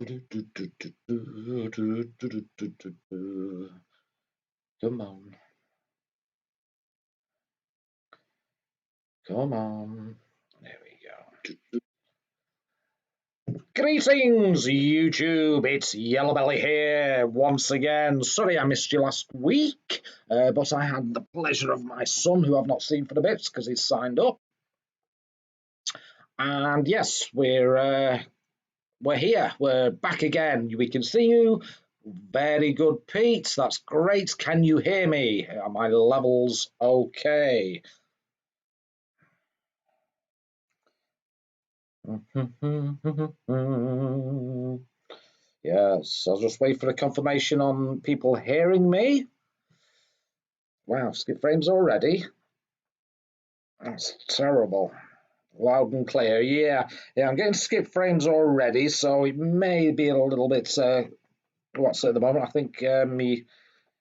Come on. Come on. There we go. Greetings, YouTube. It's Yellow Belly here once again. Sorry I missed you last week, but I had the pleasure of my son, who I've not seen for a bit because he's signed up. And yes, we're here. We're back again. We can see you. Very good, Pete. That's great. Can you hear me? Are my levels okay? Yes, I'll just wait for a confirmation on people hearing me. Wow, skip frames already. That's terrible. Loud and clear. Yeah, I'm getting skip frames already, so it may be a little bit what's at the moment. I think my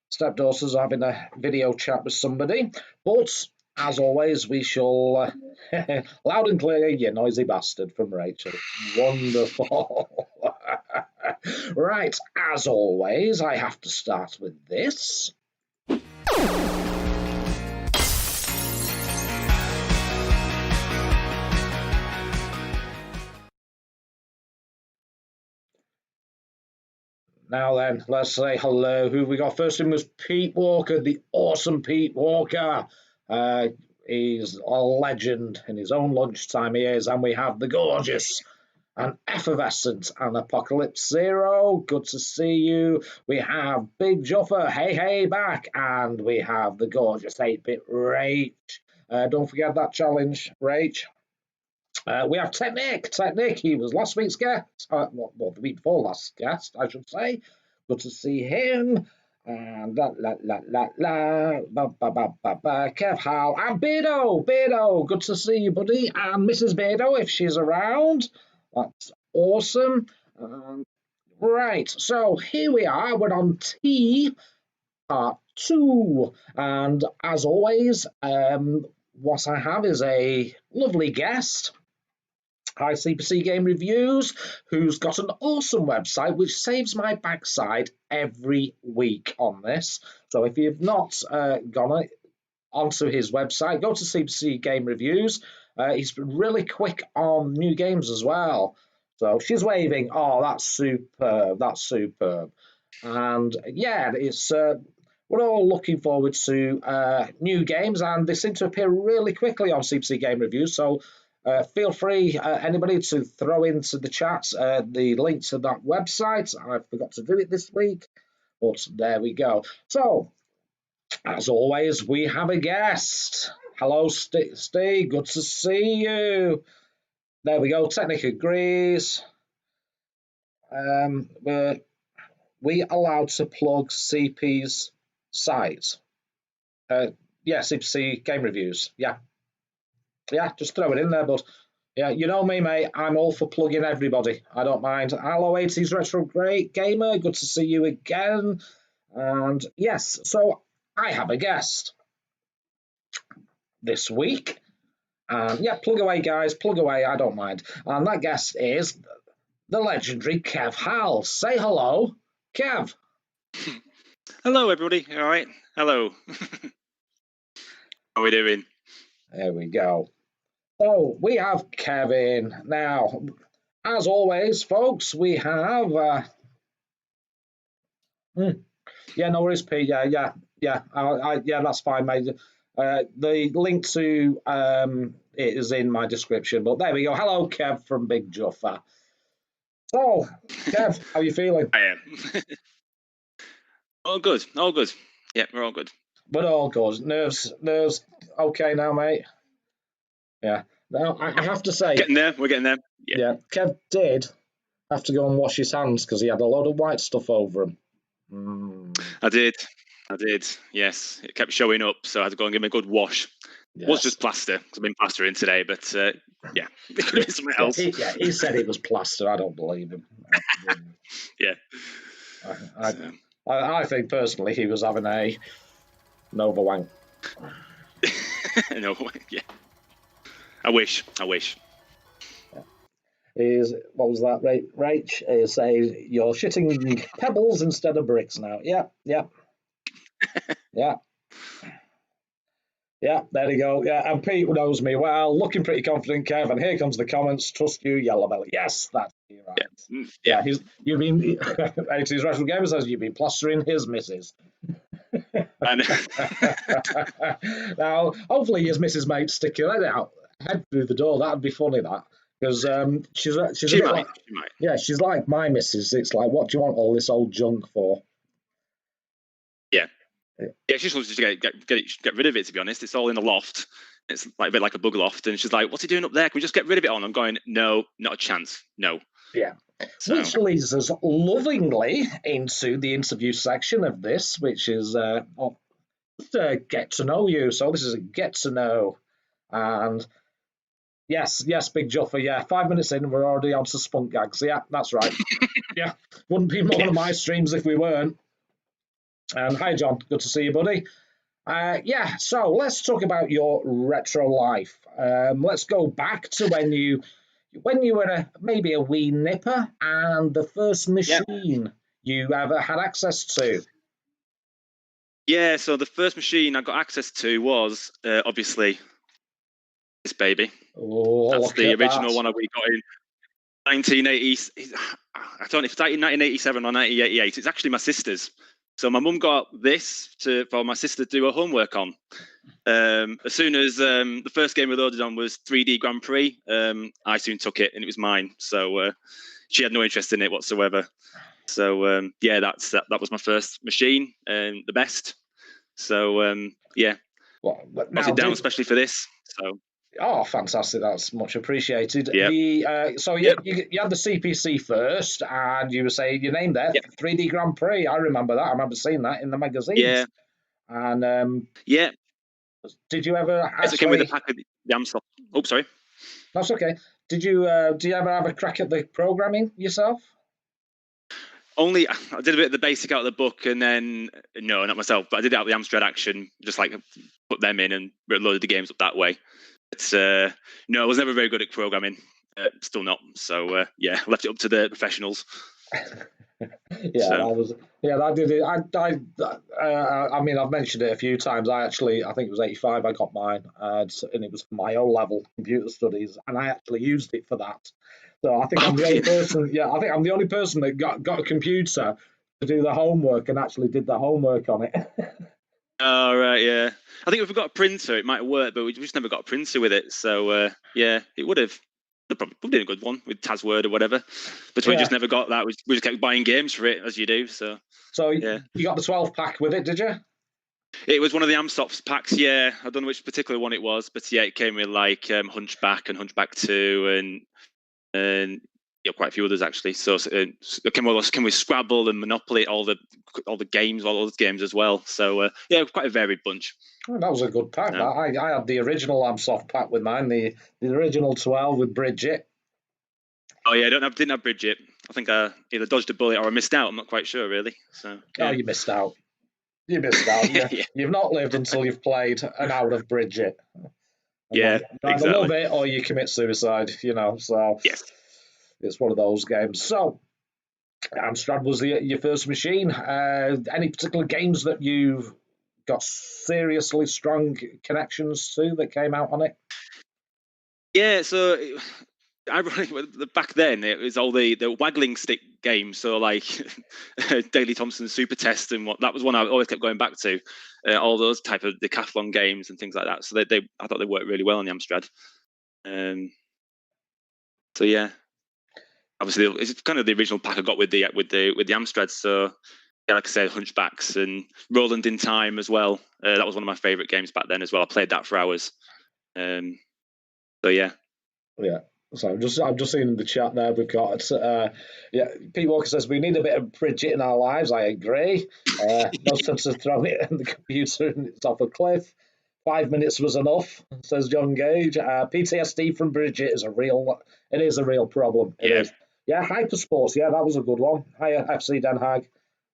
stepdaughter's having a video chat with somebody. But as always, we shall loud and clear, you noisy bastard, from Rachel. Wonderful. Right, as always, I have to start with this. Now then, let's say hello. Who we got first in was Pete Walker, the awesome Pete Walker. He's a legend in his own lunchtime he is. And we have the gorgeous and effervescent and Apocalypse Zero. Good to see you. We have Big Juffer, hey back. And we have the gorgeous 8-bit Rach. Don't forget that challenge, Rach. We have Technic. He was last week's guest. Well, the week before last guest, I should say. Good to see him. And KEV-HAL and Beardo. Good to see you, buddy. And Mrs. Beardo, if she's around. That's awesome. Right, so here we are. We're on T part 2. And as always, what I have is a lovely guest. Hi, CPC Game Reviews, who's got an awesome website which saves my backside every week on this. So if you've not gone onto his website, go to CPC Game Reviews. He's really quick on new games as well. So she's waving. Oh, that's superb. And yeah, it's we're all looking forward to new games, and they seem to appear really quickly on CPC Game Reviews. So feel free, anybody, to throw into the chat the link to that website. I forgot to do it this week, but there we go. So, as always, we have a guest. Hello, Steve. Good to see you. There we go. Technic agrees. We're allowed to plug CP's site? Yeah, CPC Game Reviews. Yeah, just throw it in there, but yeah, you know me, mate. I'm all for plugging everybody. I don't mind. Hello, 80s Retro Great Gamer. Good to see you again. And yes, so I have a guest this week. And yeah, plug away, guys. Plug away. I don't mind. And that guest is the legendary KEV-HAL. Say hello, Kev. Hello, everybody. All right. Hello. How are we doing? There we go. So we have Kevin. Now, as always, folks, we have... Yeah, no worries, Pete. Yeah, that's fine, mate. The link to it is in my description. But there we go. Hello, Kev from Big Juffer. So, Kev, how are you feeling? I am. All good. Yeah, we're all good. We're all good. Nerves okay now, mate? Yeah. Now, I have to say... We're getting there. Yeah, Kev did have to go and wash his hands because he had a lot of white stuff over him. I did. Yes, it kept showing up, so I had to go and give him a good wash. Yes. It was just plaster because I've been plastering today, but yeah, it could have been something else. He said it was plaster. I don't believe him. Yeah. I think personally he was having a Nova wank. No, yeah. I wish. Yeah. is, what was that, Rach? Is say you're shitting pebbles instead of bricks now. Yeah. Yeah, there you go. Yeah, and Pete knows me well. Looking pretty confident, Kev. And here comes the comments. Trust you, Yellow Belly. Yes, that's you, right. Yeah, you've been. 80s Retro Gamer says you've been plastering his missus. Now, hopefully his missus might stick her head through the door. That'd be funny, that. Because she might. Yeah, she's like my missus. It's like, what do you want all this old junk for? Yeah, she just wants to get rid of it, to be honest. It's all in the loft. It's like a bit like a bug loft. And she's like, what's he doing up there? Can we just get rid of it on? I'm going, no, not a chance. No. Yeah. So. Which leads us lovingly into the interview section of this, which is get to know you. So this is a get to know. And yes, Big Juffer, yeah. 5 minutes in, we're already on to spunk gags. Yeah, that's right. Yeah. Wouldn't be one of my streams if we weren't. And hi, John. Good to see you, buddy. So let's talk about your retro life. Let's go back to when you were maybe a wee nipper and the first machine you ever had access to. Yeah, so the first machine I got access to was obviously this baby. Oh, that's the original one we got in 1980. I don't know if it's 1987 or 1988. It's actually my sister's. So my mum got this for my sister to do her homework on. As soon as the first game we loaded on was 3D Grand Prix, I soon took it and it was mine. So she had no interest in it whatsoever. So that was my first machine and the best. So well, now, down especially for this. So. Oh, fantastic! That's much appreciated. Yep. You had the CPC first, and you were saying your name there, 3D Grand Prix. I remember that. I remember seeing that in the magazines. Yeah. And did you ever actually? It came with a pack of the Amstrad. Oh, sorry. That's okay. Did you ever have a crack at the programming yourself? Only I did a bit of the basic out of the book, and then no, not myself, but I did it out of the Amstrad Action, just like put them in and loaded the games up that way. It's no, I was never very good at programming. Still not. So I left it up to the professionals. That did it. I mean, I've mentioned it a few times. I think it was 85. I got mine, and it was for my O-level computer studies, and I actually used it for that. So I think I'm the only person. Yeah, I think I'm the only person that got a computer to do the homework and actually did the homework on it. Oh, right, yeah. I think if we got a printer, it might work, but we just never got a printer with it. So, it would have. Probably did a good one with TazWord or whatever. But we just never got that. We just kept buying games for it, as you do. So you got the 12-pack with it, did you? It was one of the Amsoft packs, yeah. I don't know which particular one it was, but yeah, it came with like Hunchback and Hunchback 2 and quite a few others actually. So it came with Scrabble and Monopoly, all the games, all those games as well. So quite a varied bunch. Oh, that was a good pack. I had the original Amsoft pack with mine, the original 12 with Bridget. Oh yeah, didn't have Bridget. I think I either dodged a bullet or I missed out. I'm not quite sure really. So oh, you missed out. You missed out. You've not lived until you've played an hour of Bridget. Yeah, you either love it or you commit suicide. So yes. It's one of those games. So, Amstrad was your first machine. Any particular games that you've got seriously strong connections to that came out on it? Yeah, so back then it was all the waggling stick games. So like Daley Thompson's Super Test and that was one I always kept going back to. All those type of decathlon games and things like that. So I thought they worked really well on the Amstrad. So yeah. Obviously, it's kind of the original pack I got with the Amstrad. So, like I said, Hunchbacks and Roland in Time as well. That was one of my favourite games back then as well. I played that for hours. So yeah. Yeah. So I'm just seeing in the chat there we've got Pete Walker says we need a bit of Bridget in our lives. I agree. No sense of throwing it in the computer and it's off a cliff. 5 minutes was enough, says John Gage. PTSD from Bridget is a real problem. It is. Yeah, Hypersports. Yeah, that was a good one. Hi, FC Den Haag.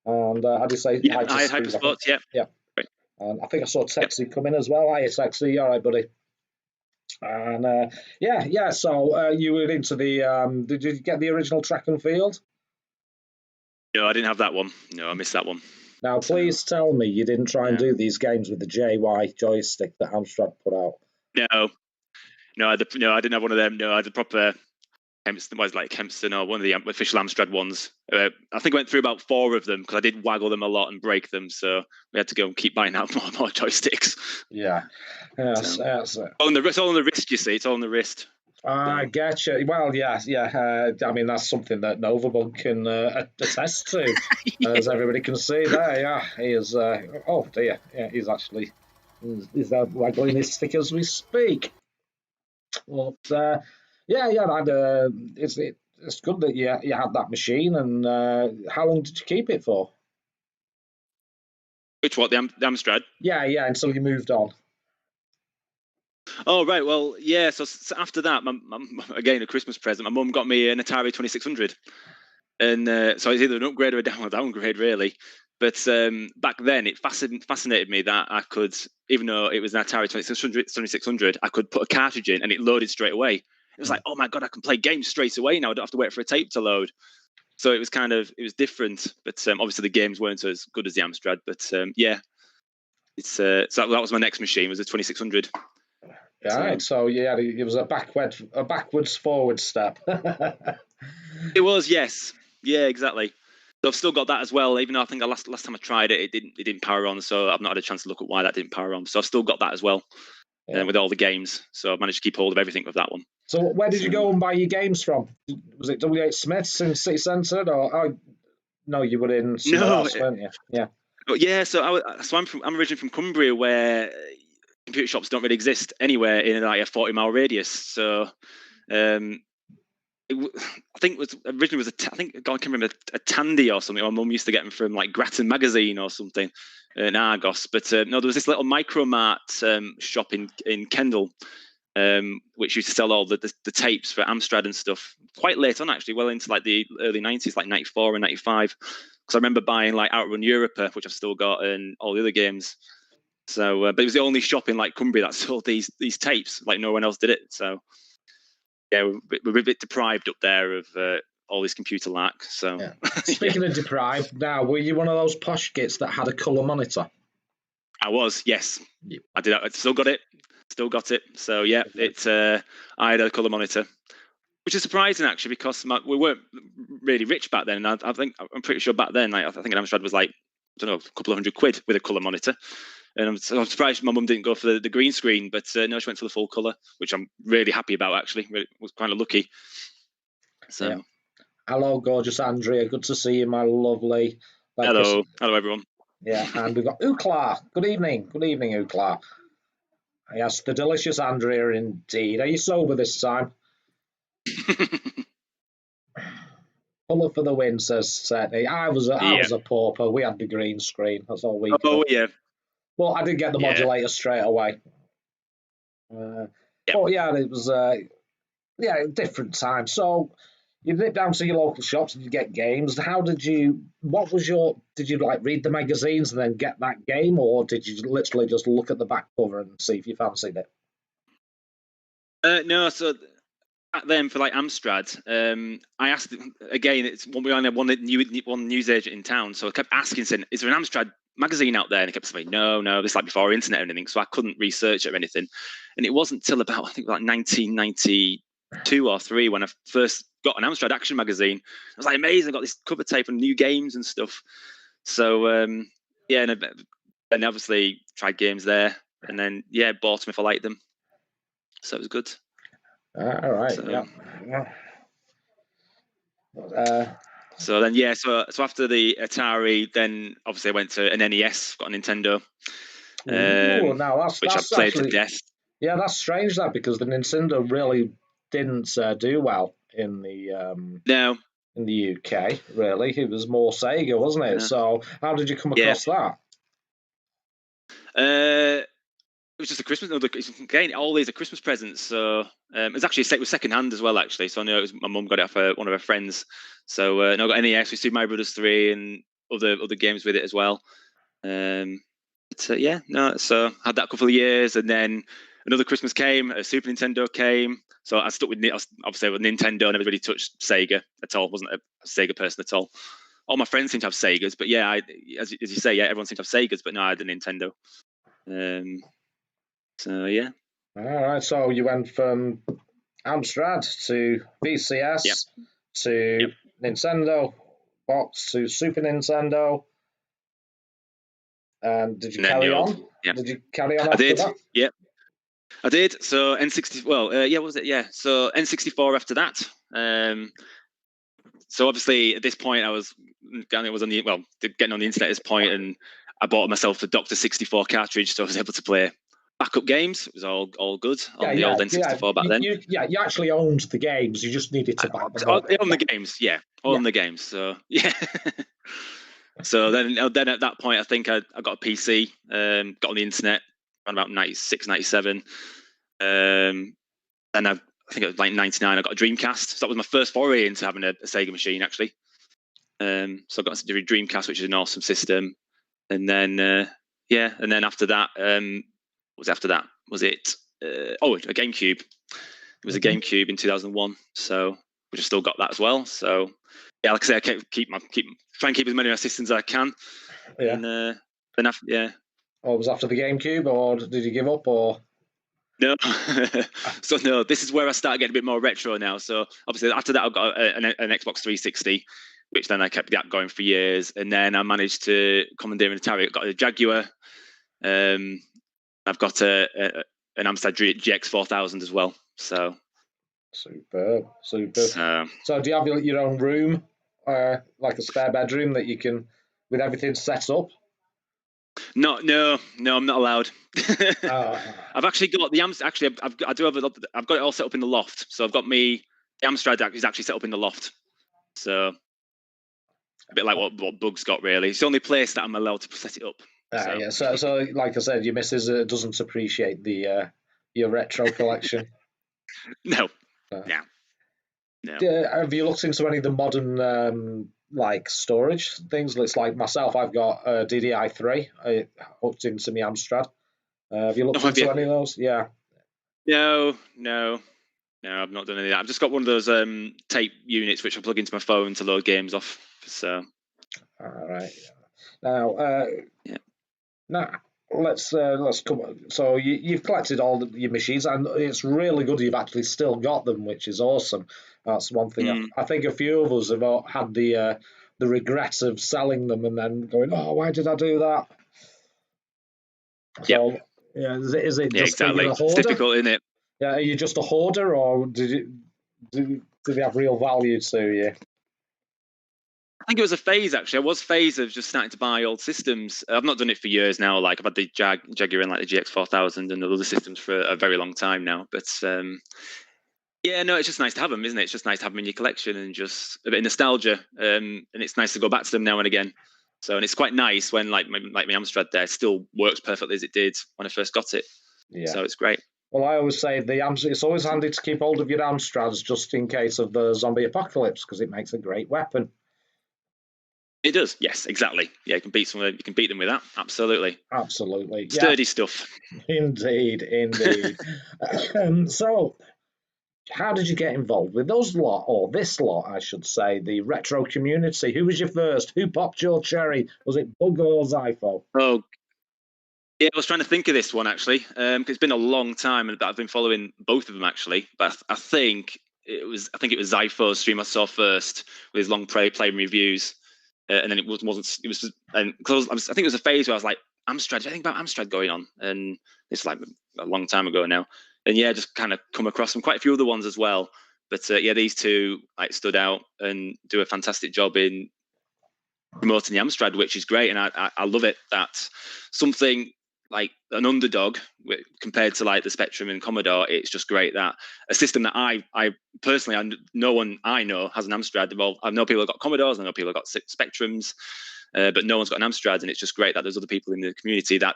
And how do you say? Yeah, Hypersports. Yeah. And I think I saw Texie come in as well. Hi, Texie. All right, buddy. And yeah. So you were into the. Did you get the original track and field? No, I didn't have that one. No, I missed that one. Now, So, please tell me you didn't try and yeah. do these games with the JY joystick that Amstrad put out. No, I didn't have one of them. No, I had the proper Kempston, was like Kempston or one of the official Amstrad ones. I think I went through about 4 of them because I did waggle them a lot and break them. So we had to go and keep buying out more joysticks. Yeah, yes, So, yes. all on the wrist, you see. It's all on the wrist. I get you. Well, yeah. I mean, that's something that Novabug can attest to, as everybody can see there. Yeah, he is. Oh dear, yeah, he's actually he's waggling his stick as we speak. But yeah, it's good that you had that machine. And how long did you keep it for? Which what, the Amstrad? Yeah, until you moved on. Oh right, well yeah. So after that, again a Christmas present. My mum got me an Atari 2600, and so it's either an upgrade or a downgrade really. But back then, it fascinated me that I could, even though it was an Atari 2600, I could put a cartridge in and it loaded straight away. It was like, oh my god, I can play games straight away now. I don't have to wait for a tape to load. So it was different, but obviously the games weren't as good as the Amstrad. But yeah, it's so that was my next machine, was a 2600. Right. So yeah, it was a backwards forward step. It was, yes, yeah, exactly. So I've still got that as well, even though I think the last time I tried it, it didn't power on. So I've not had a chance to look at why that didn't power on. So I've still got that as well, with all the games. So I've managed to keep hold of everything with that one. So where did you go and buy your games from? Was it W.H. Smith's in City Centre, or no, you were in somewhere else, weren't you? Yeah. But yeah, so I'm originally from Cumbria, where computer shops don't really exist anywhere in like a 40-mile radius. So I think it was originally I think I can remember a Tandy or something. My mum used to get them from like Grattan magazine or something in Argos. But no, there was this little Micromart shop in Kendal, which used to sell all the tapes for Amstrad and stuff. Quite late on, actually, well into like the early 90s, like 94 and 95. Because I remember buying like Outrun Europa, which I've still got, and all the other games. So, but it was the only shop in like Cumbria that sold these tapes. Like no one else did it. So yeah, we're a bit deprived up there of all this computer lack. So yeah. Speaking of deprived, now were you one of those posh gits that had a colour monitor? I was, yes. Yep. I did. I still got it. So yeah, I had a colour monitor, which is surprising actually, because we weren't really rich back then. And I'm pretty sure back then, like, I think an Amstrad was like, I don't know, a couple of £100 with a colour monitor. And I'm surprised my mum didn't go for the green screen, but no, she went for the full colour, which I'm really happy about, actually. Was kind of lucky. So, yeah. Hello, gorgeous Andrea. Good to see you, my lovely. Hello everyone. Yeah, and we've got Ukla. Good evening, Ukla. Yes, the delicious Andrea indeed. Are you sober this time? Colour for the win, says Setney. I was a pauper. We had the green screen. That's all we got. Oh, yeah. Well, I did get the modulator straight away. But yeah, it was a different time. So you nip down to your local shops and you get games. Did you like read the magazines and then get that game, or did you literally just look at the back cover and see if you fancied it? No, so back then for like Amstrad, I asked again. It's we only had one newsagent in town, so I kept asking, saying, "Is there an Amstrad magazine out there?" And he kept saying, "No." This is like before internet or anything, so I couldn't research it or anything. And it wasn't till about, I think, like 1992 or 3 when I first got an Amstrad action magazine. I was like, amazing! I got this cover tape and new games and stuff. So yeah, and obviously tried games there, and then bought them if I liked them. So it was good. All right. So, so then, so after the Atari, then obviously I went to an NES, got a Nintendo. Now which I played to death. Yeah, that's strange because the Nintendo really didn't do well in the in the UK. Really, it was more Sega, wasn't it? Yeah. So how did you come across that? It was just a Christmas. Again, all these are Christmas presents. So it was actually second hand as well, actually. So I know my mum got it for one of her friends. So I got NES. We Super Mario Brothers 3 and other games with it as well. So had that a couple of years, and then another Christmas came, a Super Nintendo came. So I stuck with obviously with Nintendo, and everybody touched Sega at all. Wasn't a Sega person at all. All my friends seem to have Segas, but yeah, as you say, yeah, everyone seems to have Segas, but no, I had a Nintendo. So yeah. All right, so you went from Amstrad to VCS Yep. to Nintendo box to Super Nintendo. And did you carry on? Yeah. Did you carry on after that? Yeah. I did. So N60. Well, yeah, what was it? Yeah. So N64 after that. So obviously at this point I was getting on the internet at this point, and I bought myself the Dr. 64 cartridge, so I was able to play backup games. It was all good on the old N64 back then. You actually owned the games. You just needed to back them up. On the games, yeah. On the games. So yeah. So then at that point, I think I got a PC, got on the internet around about 96, 97. And I think it was like 99, I got a Dreamcast. So that was my first foray into having a Sega machine, actually. So I got a Dreamcast, which is an awesome system. And then, and then after that, what was after that? Was it, a GameCube. It was a GameCube in 2001. So we just still got that as well. So yeah, like I say, I try and keep as many of my systems as I can. Yeah. And then after, yeah. Or was after the GameCube, or did you give up, or? No. So no, this is where I start getting a bit more retro now. So obviously after that, I got an Xbox 360, which then I kept that going for years, and then I managed to commandeer an Atari. I got a Jaguar. I've got an Amstrad GX 4000 as well. So superb. So do you have your own room, like a spare bedroom that you can, with everything set up? No, I'm not allowed. I've actually got the I've got it all set up in the loft. So I've got the Amstrad is actually set up in the loft. So a bit like what Bug's got, really. It's the only place that I'm allowed to set it up. Yeah. So like I said, your missus doesn't appreciate the your retro collection. No. Have you looked into any of the modern like storage things? It's like myself, I've got a DDI3 hooked into my Amstrad. Have you looked into any of those? Yeah. No, I've not done any of that. I've just got one of those tape units which I plug into my phone to load games off. So. All right. Now, now let's come. So you've collected all your machines, and it's really good you've actually still got them, which is awesome. That's one thing. I think a few of us have had the regret of selling them and then going, "Oh, why did I do that?" So, yeah, is it just exactly? A hoarder? It's difficult, isn't it? Yeah, are you just a hoarder, or do they have real value to you? I think it was a phase, actually. I was a phase of just starting to buy old systems. I've not done it for years now. Like I've had the Jaguar and like the GX 4000 and other systems for a very long time now. But it's just nice to have them, isn't it? It's just nice to have them in your collection and just a bit of nostalgia. And it's nice to go back to them now and again. So, and it's quite nice when like my Amstrad there still works perfectly as it did when I first got it. Yeah. So it's great. Well, I always say it's always handy to keep hold of your Amstrads just in case of the zombie apocalypse, because it makes a great weapon. It does, yes, exactly. Yeah, you can beat them with that. Absolutely. Sturdy stuff. Indeed. So, how did you get involved with this lot, I should say, the retro community? Who was your first? Who popped your cherry? Was it Bug or Zypho? Oh, yeah, I was trying to think of this one actually, because it's been a long time and I've been following both of them actually. But I think it was Zypho's stream I saw first with his long playing reviews. And then I think it was a phase where I was like, Amstrad, do you think about Amstrad going on? And it's like a long time ago now. And yeah, just kind of come across them, quite a few other ones as well. But these two like stood out and do a fantastic job in promoting the Amstrad, which is great. And I love it that something like an underdog compared to like the Spectrum and Commodore, it's just great that a system that I personally, no one I know has an Amstrad. Well, I know people have got Commodores, I know people have got Spectrums, but no one's got an Amstrad, and it's just great that there's other people in the community that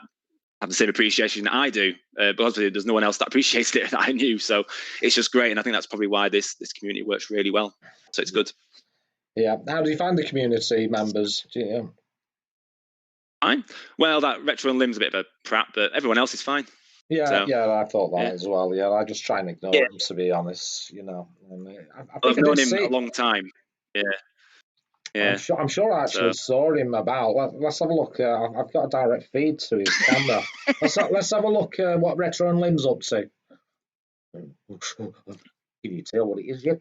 have the same appreciation that I do, but obviously there's no one else that appreciates it that I knew. So it's just great, and I think that's probably why this community works really well. So it's good. Yeah. How do you find the community members? Fine. Well, that Retro and Lim's a bit of a prat, but everyone else is fine. Yeah, So yeah, I thought that yeah, as well. Yeah, I just try and yeah. ignore him, to be honest. You know, and, I Well, think I've I did known him a see. long time. Yeah, I'm yeah. sure. I'm sure I actually So saw him about. Let's have a look. I've got a direct feed to his camera. Let's have a look. What Retro and Lim's up to. Can you tell what it is yet?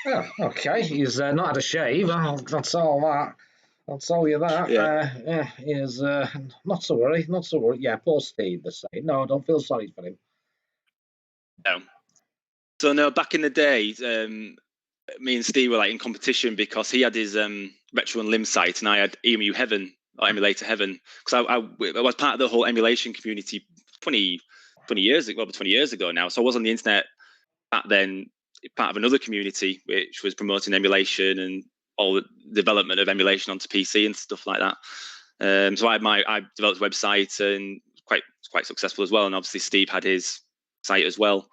Oh, okay. He's not had a shave. That's all that. I'll tell you that. yeah. Yeah, he is. Not to worry. Not to worry. Yeah, poor Steve. The same. No, don't feel sorry for him. No. So no, back in the day, me and Steve were like in competition because he had his Retro and Limb site, and I had EMU Heaven or Emulator Heaven, because I was part of the whole emulation community 20 years ago, over 20 years ago now. So I was on the internet back then, part of another community which was promoting emulation and all the development of emulation onto PC and stuff like that. So I developed a website and quite successful as well. And obviously Steve had his site as well,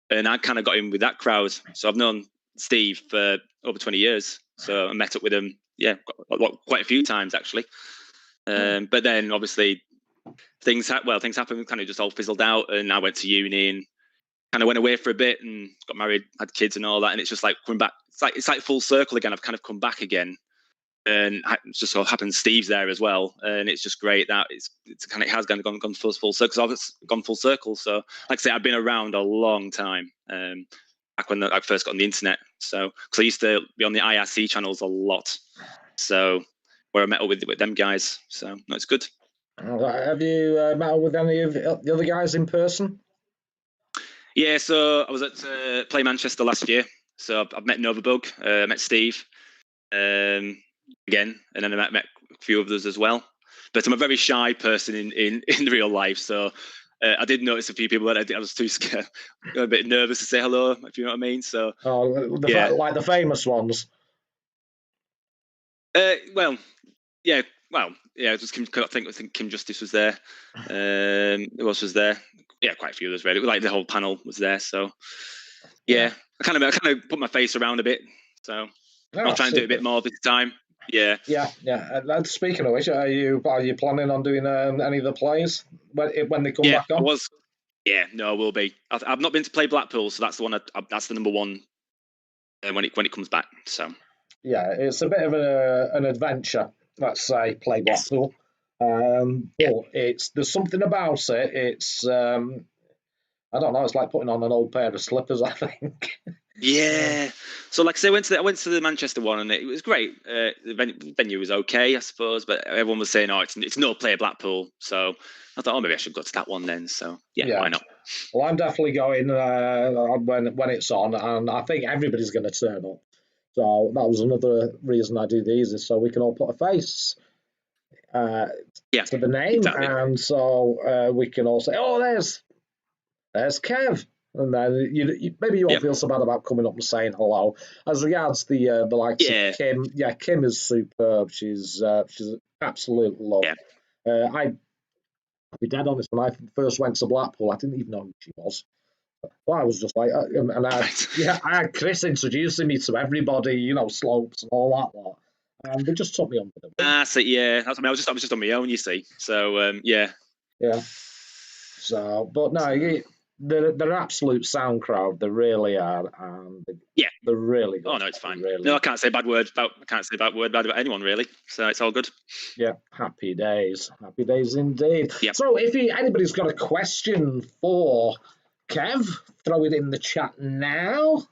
and I kind of got in with that crowd. So I've known Steve for over 20 years. So I met up with him, quite a few times actually. But then obviously things happened, kind of just all fizzled out, and I went to uni and kind of went away for a bit and got married, had kids and all that. And it's just like coming back. It's like full circle again. I've kind of come back again, and it just so happens Steve's there as well, and it's just great that it has gone full circle. So I've gone full circle. So like I say, I've been around a long time. Back when I first got on the internet. So because I used to be on the IRC channels a lot. So where I met up with them guys. So no, it's good. Have you met up with any of the other guys in person? Yeah, so I was at Play Manchester last year. So I've met Novabug, met Steve again, and then I met a few others as well. But I'm a very shy person in real life, so I did notice a few people that I was too scared, a bit nervous to say hello, if you know what I mean. So yeah, Like the famous ones. well, yeah, it was Kim. I think Kim Justice was there. Who else was there? Yeah, quite a few others. Really, like the whole panel was there. So yeah, I kind of put my face around a bit. So I'll try and do it a bit more this time. Yeah. Yeah. Speaking of which, are you planning on doing any of the plays when they come back I on? was. Yeah, no, I will be. I've not been to play Blackpool, so that's the one. That's the number one when it comes back. So Yeah, it's a bit of an adventure. Let's say play yes, Blackpool, but there's something about it. It's I don't know. It's like putting on an old pair of slippers. I think. yeah. So like I say, I went to the Manchester one, and it was great. The venue was okay, I suppose, but everyone was saying, "Oh, it's no play at Blackpool." So I thought, oh, maybe I should go to that one then. So yeah. Why not? Well, I'm definitely going when it's on, and I think everybody's going to turn up. So that was another reason I do these, is so we can all put a face Yeah, to the name, exactly. and so we can all say, "Oh, there's Kev," and then maybe you won't feel so bad about coming up and saying hello. As regards the likes of Kim, Kim is superb. She's an absolute love. Yeah. I'll be dead honest. When I first went to Blackpool, I didn't even know who she was. Well, I was just like, and I had Chris introducing me to everybody, Slopes and all that lot, and they just took me under the wing. So yeah, that's. I mean, I was just on my own, you see. So yeah. So, but no, they're an absolute sound crowd. They really are, and they're really good. Oh no, it's fine. Really No, I can't say bad word about anyone really. So it's all good. Yeah, happy days indeed. Yep. So, if anybody's got a question for Kev, throw it in the chat now.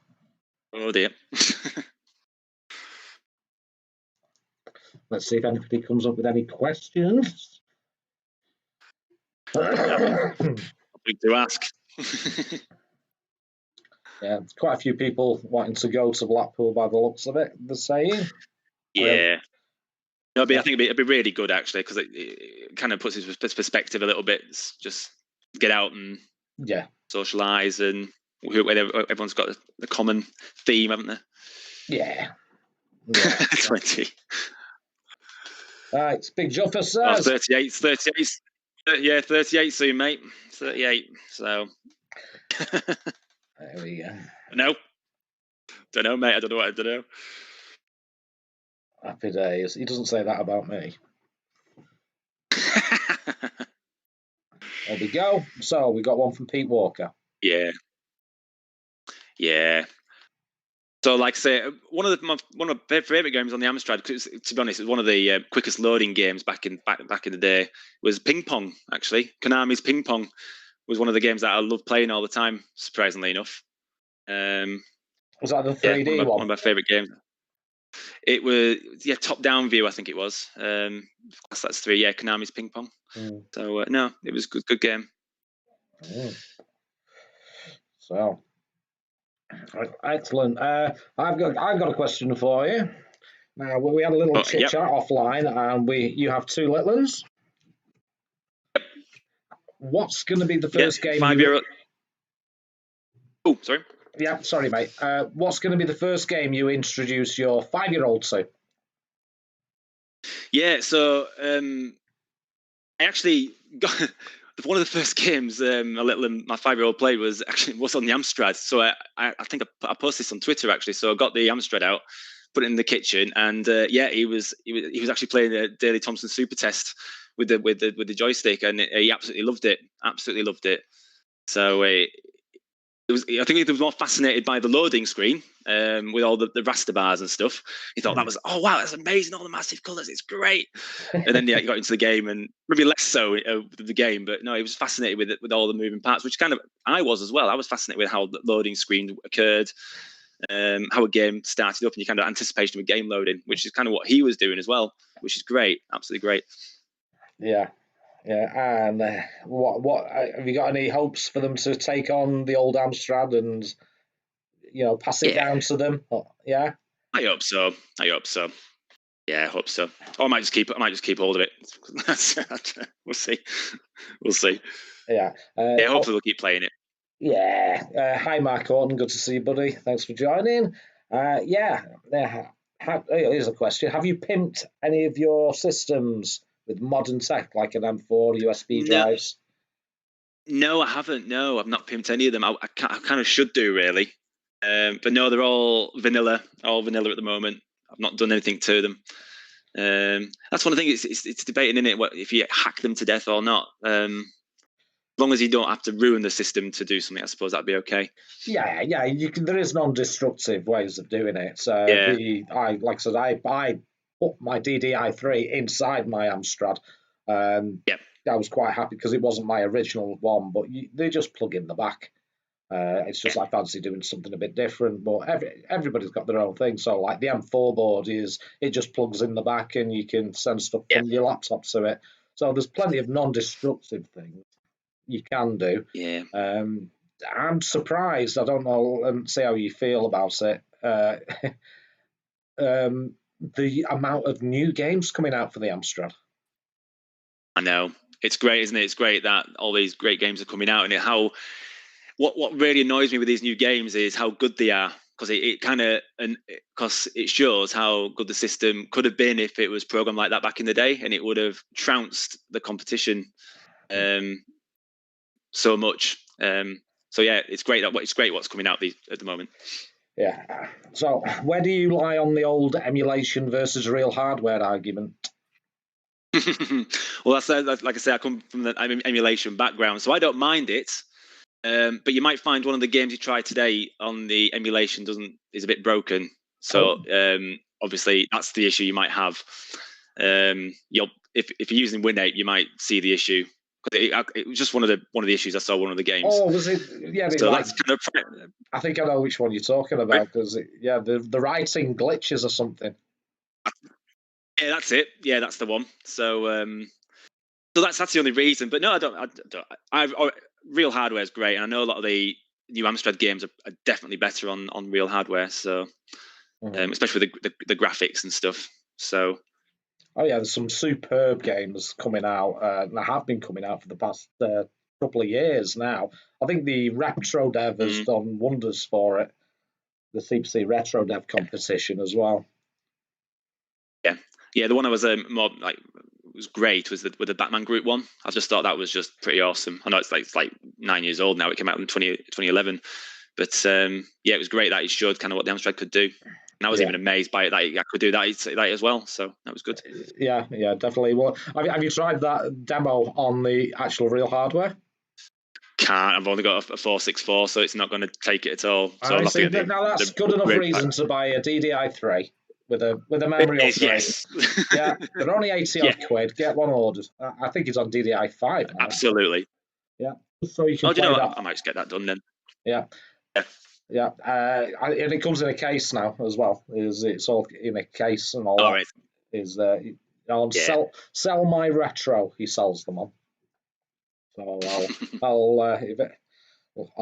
Oh dear. Let's see if anybody comes up with any questions. Big to ask. Yeah, quite a few people wanting to go to Blackpool by the looks of it, they're saying. Yeah. No, I think it'd be really good actually, because it kind of puts his perspective a little bit. It's just get out and socialise, and everyone's got the common theme, haven't they? Yeah. 20. Right, Big Juffer says. 38. Yeah, 38 soon, mate. 38. So. There we go. No. Don't know, mate. I don't know. Happy days. He doesn't say that about me. There we go. So we got one from Pete Walker. Yeah. So, like I say, one of my favorite games on the Amstrad, because to be honest, it was one of the quickest loading games back in the day, was ping pong. Actually, Konami's ping pong was one of the games that I loved playing all the time. Surprisingly enough, was that the 3D one of my favorite games. It was top down view, I think it was. That's 3. Yeah, Konami's ping pong. So no, it was a good game. So excellent. I've got a question for you. Now we had a little chit chat offline, and you have 2 little ones. Yep. What's going to be the first game? 5-year-old. Oh, sorry. Yeah, sorry, mate. What's going to be the first game you introduce your 5-year-old to? Yeah, so I actually got one of the first games my 5-year-old played was on the Amstrad. So I think I posted this on Twitter actually. So I got the Amstrad out, put it in the kitchen, and he was actually playing a Daley Thompson Super Test with the joystick, and he absolutely loved it. Absolutely loved it. So I think he was more fascinated by the loading screen with all the raster bars and stuff. He thought that was, oh wow, that's amazing, all the massive colours, it's great. And then he got into the game, and maybe less so the game, but no, he was fascinated with all the moving parts, which kind of I was as well. I was fascinated with how the loading screen occurred, how a game started up, and your kind of anticipation of a game loading, which is kind of what he was doing as well, which is great, absolutely great. Yeah. Yeah, and what have you got any hopes for them to take on the old Amstrad and pass it down to them? Yeah, I hope so. Yeah, I hope so. Or I might just keep hold of it. We'll see. Yeah. Hopefully we'll keep playing it. Yeah. Hi, Mark Orton. Good to see you, buddy. Thanks for joining. Here's a question: have you pimped any of your systems with modern tech, like an M4 USB drives? No, I haven't. No, I've not pimped any of them. I kind of should do, really. But no, they're all vanilla at the moment. I've not done anything to them. That's one of the things. It's debating, isn't it, if you hack them to death or not. As long as you don't have to ruin the system to do something, I suppose that'd be okay. Yeah. There is non-destructive ways of doing it. Like I said, I put my DDI3 inside my Amstrad. I was quite happy because it wasn't my original one, but they just plug in the back. It's just I fancy doing something a bit different, but everybody's got their own thing. So like the M4 board it just plugs in the back, and you can send stuff from your laptop to it. So there's plenty of non-destructive things you can do. Yeah. I'm surprised. I don't know, and see how you feel about it. The amount of new games coming out for the Amstrad. I know. It's great, isn't it? It's great that all these great games are coming out, and what really annoys me with these new games is how good they are, because it shows how good the system could have been if it was programmed like that back in the day, and it would have trounced the competition so much. So yeah, it's great what's coming out at the moment. Yeah. So where do you lie on the old emulation versus real hardware argument? Well, that's like I say, I come from the emulation background, so I don't mind it. But you might find one of the games you try today on the emulation is a bit broken. So obviously that's the issue you might have. If you're using Win8, you might see the issue. It was just one of the issues I saw one of the games. Oh, was it? Yeah. So that's kind of. I think I know which one you're talking about, because the writing glitches or something. Yeah, that's it. Yeah, that's the one. So that's the only reason. But no, I don't. Real hardware is great, and I know a lot of the new Amstrad games are definitely better on real hardware. So, especially with the graphics and stuff. So, oh yeah, there's some superb games coming out, and have been coming out for the past couple of years now. I think the Retro Dev has done wonders for it. The CPC Retro Dev competition as well. Yeah, the one I was more like was great was with the Batman Group one. I just thought that was just pretty awesome. I know it's like 9 years old now. It came out in 2011, but it was great that it showed kind of what the Amstrad could do. And I was even amazed by it that I could do that as well. So that was good. Yeah, definitely. Well, have you tried that demo on the actual real hardware? Can't. I've only got a 464, so it's not going to take it at all. So I see. Now that's good enough reason to buy a DDI3 with a memory upgrade. Yes. Yeah, they're only 80 odd quid. Get one ordered. I think it's on DDI5 now. Absolutely. Yeah. So you can do you know that. what? I might just get that done then. Yeah. Yeah. And it comes in a case now as well. It's all in a case and all that. Right. Is on sell my retro? He sells them on. So I'll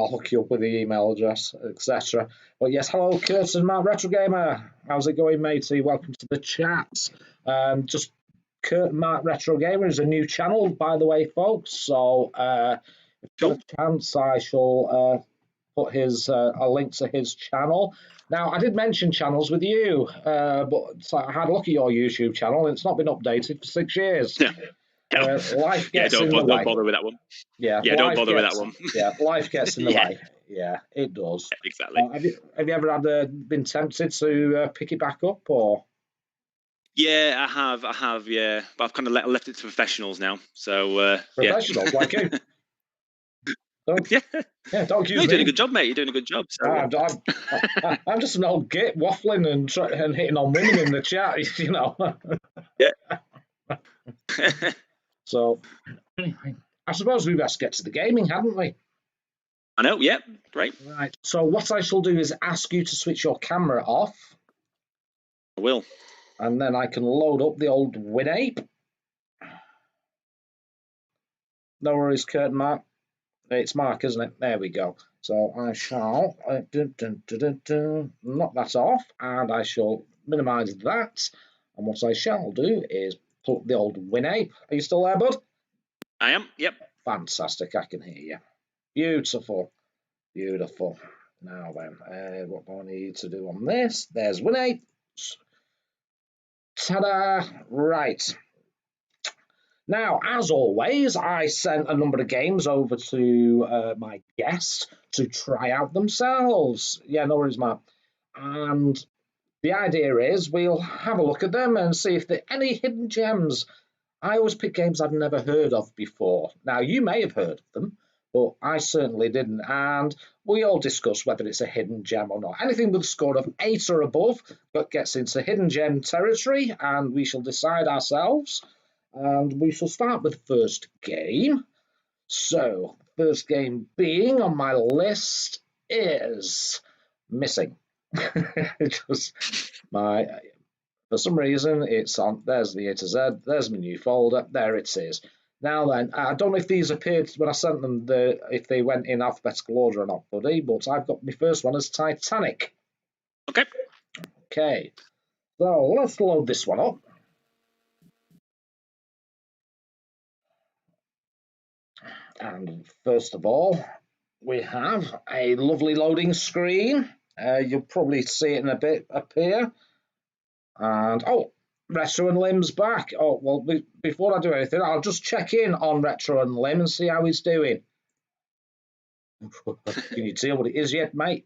hook you up with the email address, etc. But yes, hello, Curtin, Matt, Retro Gamer. How's it going, matey? Welcome to the chat. Just Curtin, Matt, Retro Gamer is a new channel, by the way, folks. So if you get a chance, I shall put a link to his channel. Now, I did mention channels with you, but I had a look at your YouTube channel, and it's not been updated for 6 years. Yeah. Life gets in the way. Don't bother with that one. Yeah, don't bother with that one. Yeah, life gets in the way. Yeah, it does. Exactly. Have you ever been tempted to pick it back up, or? Yeah, I have. Yeah, but I've kind of left it to professionals now. So professionals like you. Don't use me. You're doing a good job, mate. You're doing a good job. So. I'm just an old git waffling and hitting on women in the chat, you know. Yeah. So, I suppose we best get to the gaming, hadn't we? I know, yeah, right. Right, so what I shall do is ask you to switch your camera off. I will. And then I can load up the old WinApe. No worries, Kurt and Mark. It's Mark, isn't it? There we go. So I shall knock that off, and I shall minimise that. And what I shall do is pull up the old WinApe. Are you still there, bud? I am, yep. Fantastic, I can hear you. Beautiful. Beautiful. Now then, what do I need to do on this? There's WinApe. Ta-da! Right. Now, as always, I sent a number of games over to my guests to try out themselves. Yeah, no worries, Matt. And the idea is we'll have a look at them and see if there are any hidden gems. I always pick games I've never heard of before. Now, you may have heard of them, but I certainly didn't. And we all discuss whether it's a hidden gem or not. Anything with a score of 8 or above that gets into hidden gem territory, and we shall decide ourselves. And we shall start with the first game. So, first game being on my list is Missing. For some reason, it's on. There's the A to Z. There's my new folder. There it is. Now then, I don't know if these appeared when I sent them, if they went in alphabetical order or not, buddy, but I've got my first one as Titanic. Okay. Okay. So let's load this one up. And first of all, we have a lovely loading screen. You'll probably see it in a bit up here. And, Retro and Lim's back. Oh, well, before I do anything, I'll just check in on Retro and Lim and see how he's doing. Can you tell what it is yet, mate?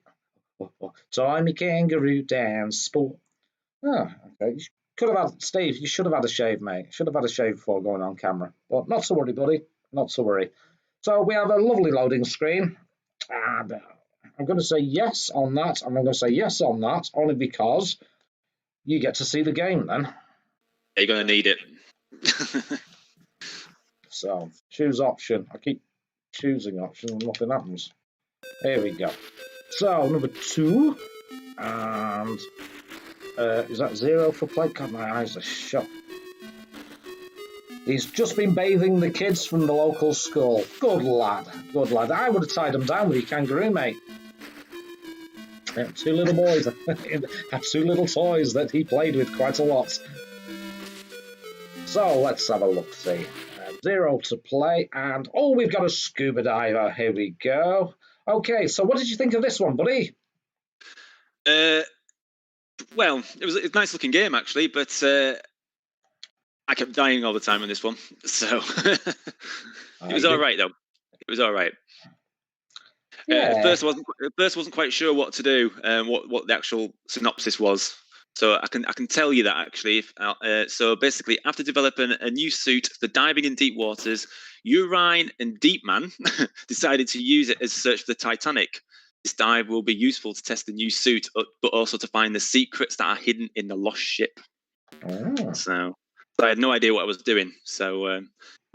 Tiny kangaroo dance sport. Oh, okay. Steve, you should have had a shave, mate. Should have had a shave before going on camera. But not to worry, buddy. Not to worry. So we have a lovely loading screen. And I'm going to say yes on that. And I'm going to say yes on that, only because you get to see the game then. You're going to need it. So, choose option. I keep choosing option and nothing happens. Here we go. So, number 2. And is that 0 for play? God, my eyes are shut. He's just been bathing the kids from the local school. Good lad. Good lad. I would have tied him down with your kangaroo, mate. 2 little boys had 2 little toys that he played with quite a lot. So let's have a look. See, 0 to play, and we've got a scuba diver. Here we go. Okay, so what did you think of this one, buddy? Well, it was a nice looking game actually, but I kept dying all the time on this one, so it was all right though. It was all right. Yeah. At first, I wasn't quite sure what to do, what the actual synopsis was. So I can tell you that actually. So basically, after developing a new suit for diving in deep waters, Urine and Deepman decided to use it as search for the Titanic. This dive will be useful to test the new suit, but also to find the secrets that are hidden in the lost ship. Oh. So I had no idea what I was doing. So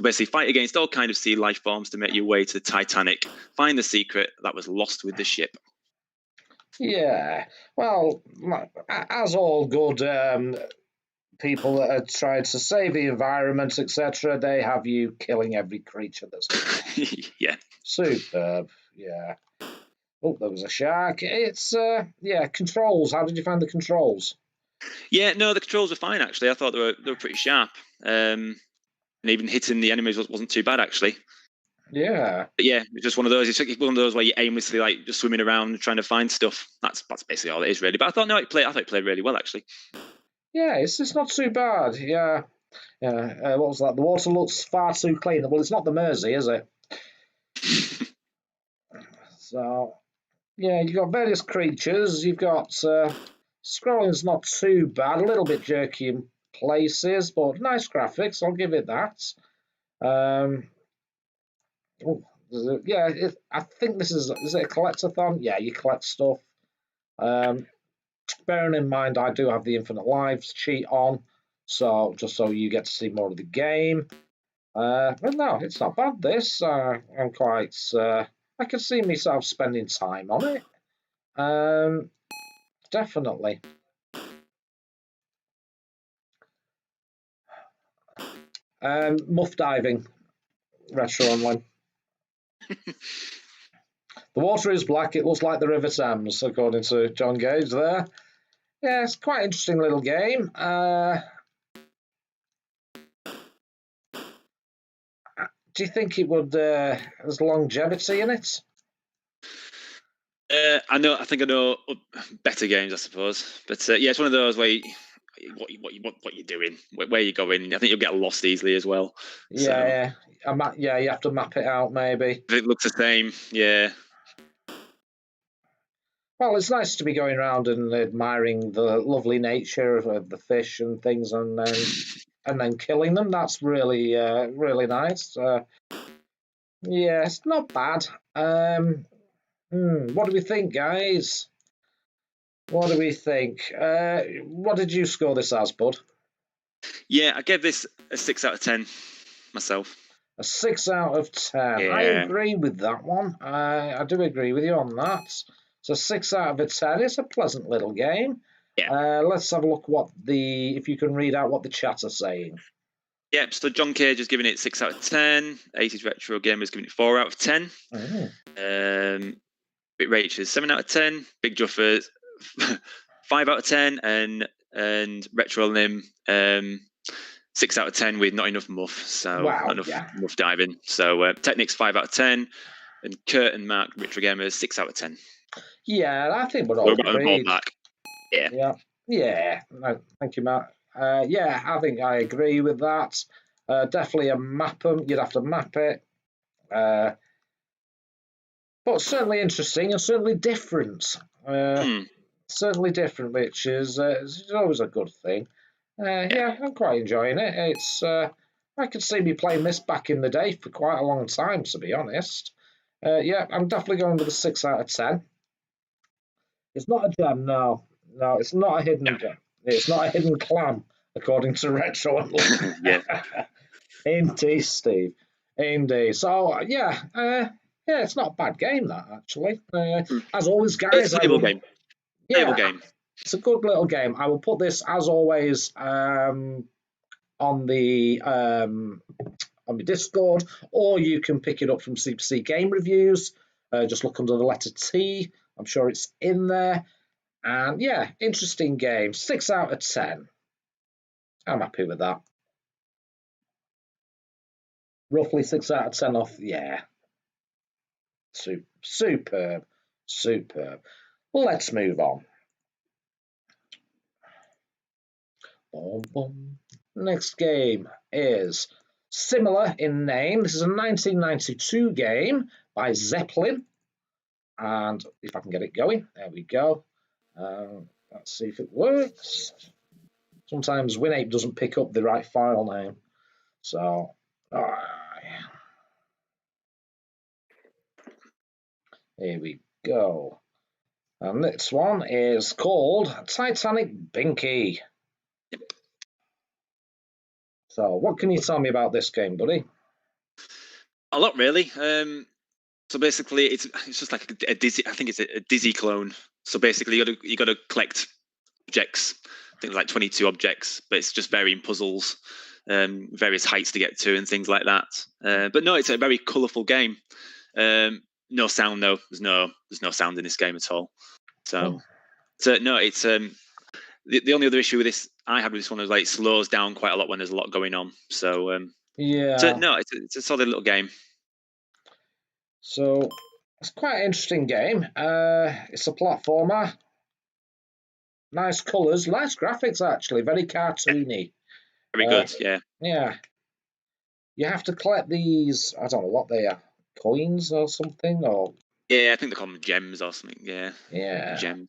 basically, fight against all kinds of sea life forms to make your way to the Titanic, find the secret that was lost with the ship. Yeah. Well, as all good people that are trying to save the environment, etc., they have you killing every creature that's around. Yeah. Superb. Yeah. Oh, there was a shark. It's yeah, controls. How did you find the controls? Yeah, no, the controls were fine actually. I thought they were pretty sharp. And even hitting the enemies wasn't too bad actually. Yeah. But yeah, it's just one of those. It's one of those where you aimlessly like just swimming around trying to find stuff. That's basically all it is really. But I thought I thought it played really well actually. Yeah, it's not too bad. Yeah. Yeah. What was that? The water looks far too clean. Well, it's not the Mersey, is it? So yeah, you've got various creatures. You've got scrolling's not too bad. A little bit jerky in places, but nice graphics. I'll give it that. Oh, yeah, I think this is it a collectathon? Yeah, you collect stuff. Bearing in mind, I do have the infinite lives cheat on, so just so you get to see more of the game. But no, it's not bad. This I'm quite. I can see myself spending time on it. Definitely. Muff diving, retro online. The water is black. It looks like the River Thames, according to John Gage there. Yeah, it's quite an interesting little game. Do you think it would has longevity in it? I think I know better games, I suppose. But yeah, it's one of those where what you're doing, where you're going. I think you'll get lost easily as well. Yeah, yeah, you have to map it out maybe. If it looks the same, yeah. Well, it's nice to be going around and admiring the lovely nature of the fish and things, and then killing them. That's really really nice. Yeah, it's not bad. What do we think, guys? What do we think? What did you score this as, bud? Yeah, I gave this a 6 out of 10 myself. A 6 out of 10. Yeah. I agree with that one. I do agree with you on that. So 6 out of 10. It's a pleasant little game. Yeah. Let's have a look if you can read out what the chat are saying. Yep, so John Cage is giving it 6 out of 10. 80s Retro Gamer is giving it 4 out of 10. Bit Rach is 7 out of 10. Big Juffer 5 out of 10. And Retro Lim 6 out of 10 with not enough muff. So Wow, not enough muff diving. So Technics 5 out of 10. And Kurt and Mark, Retro Gamers, 6 out of 10. Yeah, I think we're all agreed. Yeah. Yeah. No, thank you, Matt. Yeah, I think I agree with that. Definitely a map them. You'd have to map it. But certainly interesting and certainly different. Certainly different, which is always a good thing. Yeah, I'm quite enjoying it. It's I could see me playing this back in the day for quite a long time, to be honest. Yeah, I'm definitely going with a 6 out of 10. It's not a gem, no. No, it's not a hidden gem. It's not a hidden clam, according to Retro. Yeah. Indeed, Steve. Indeed. So, yeah, it's not a bad game, that, actually. As always, guys... It's a playable game. Playable game. It's a good little game. I will put this, as always, on the Discord, or you can pick it up from CPC Game Reviews. Just look under the letter T. I'm sure it's in there. And yeah, interesting game. 6 out of 10. I'm happy with that. Roughly 6 out of 10 off. Yeah. Superb. Superb. Let's move on. Next game is similar in name. This is a 1992 game by Zeppelin. And if I can get it going, there we go. Let's see if it works. Sometimes WinApe doesn't pick up the right file name. So, here we go. And this one is called Titanic Binky. So, what can you tell me about this game, buddy? A lot, really. So basically, it's just like a Dizzy. I think it's a Dizzy clone. So basically, you got to collect objects. I think like 22 objects, but it's just varying puzzles, various heights to get to, and things like that. But no, it's a very colourful game. No sound though. There's no sound in this game at all. So no, it's the only other issue with this I had with this one is like it slows down quite a lot when there's a lot going on. So yeah. So no, it's a solid little game. So it's quite an interesting game. It's a platformer. Nice colours, nice graphics actually, very cartoony. Very good, yeah. Yeah. You have to collect these, I don't know what they are, coins or something, or... Yeah, I think they call them gems or something, yeah. Yeah. Gems.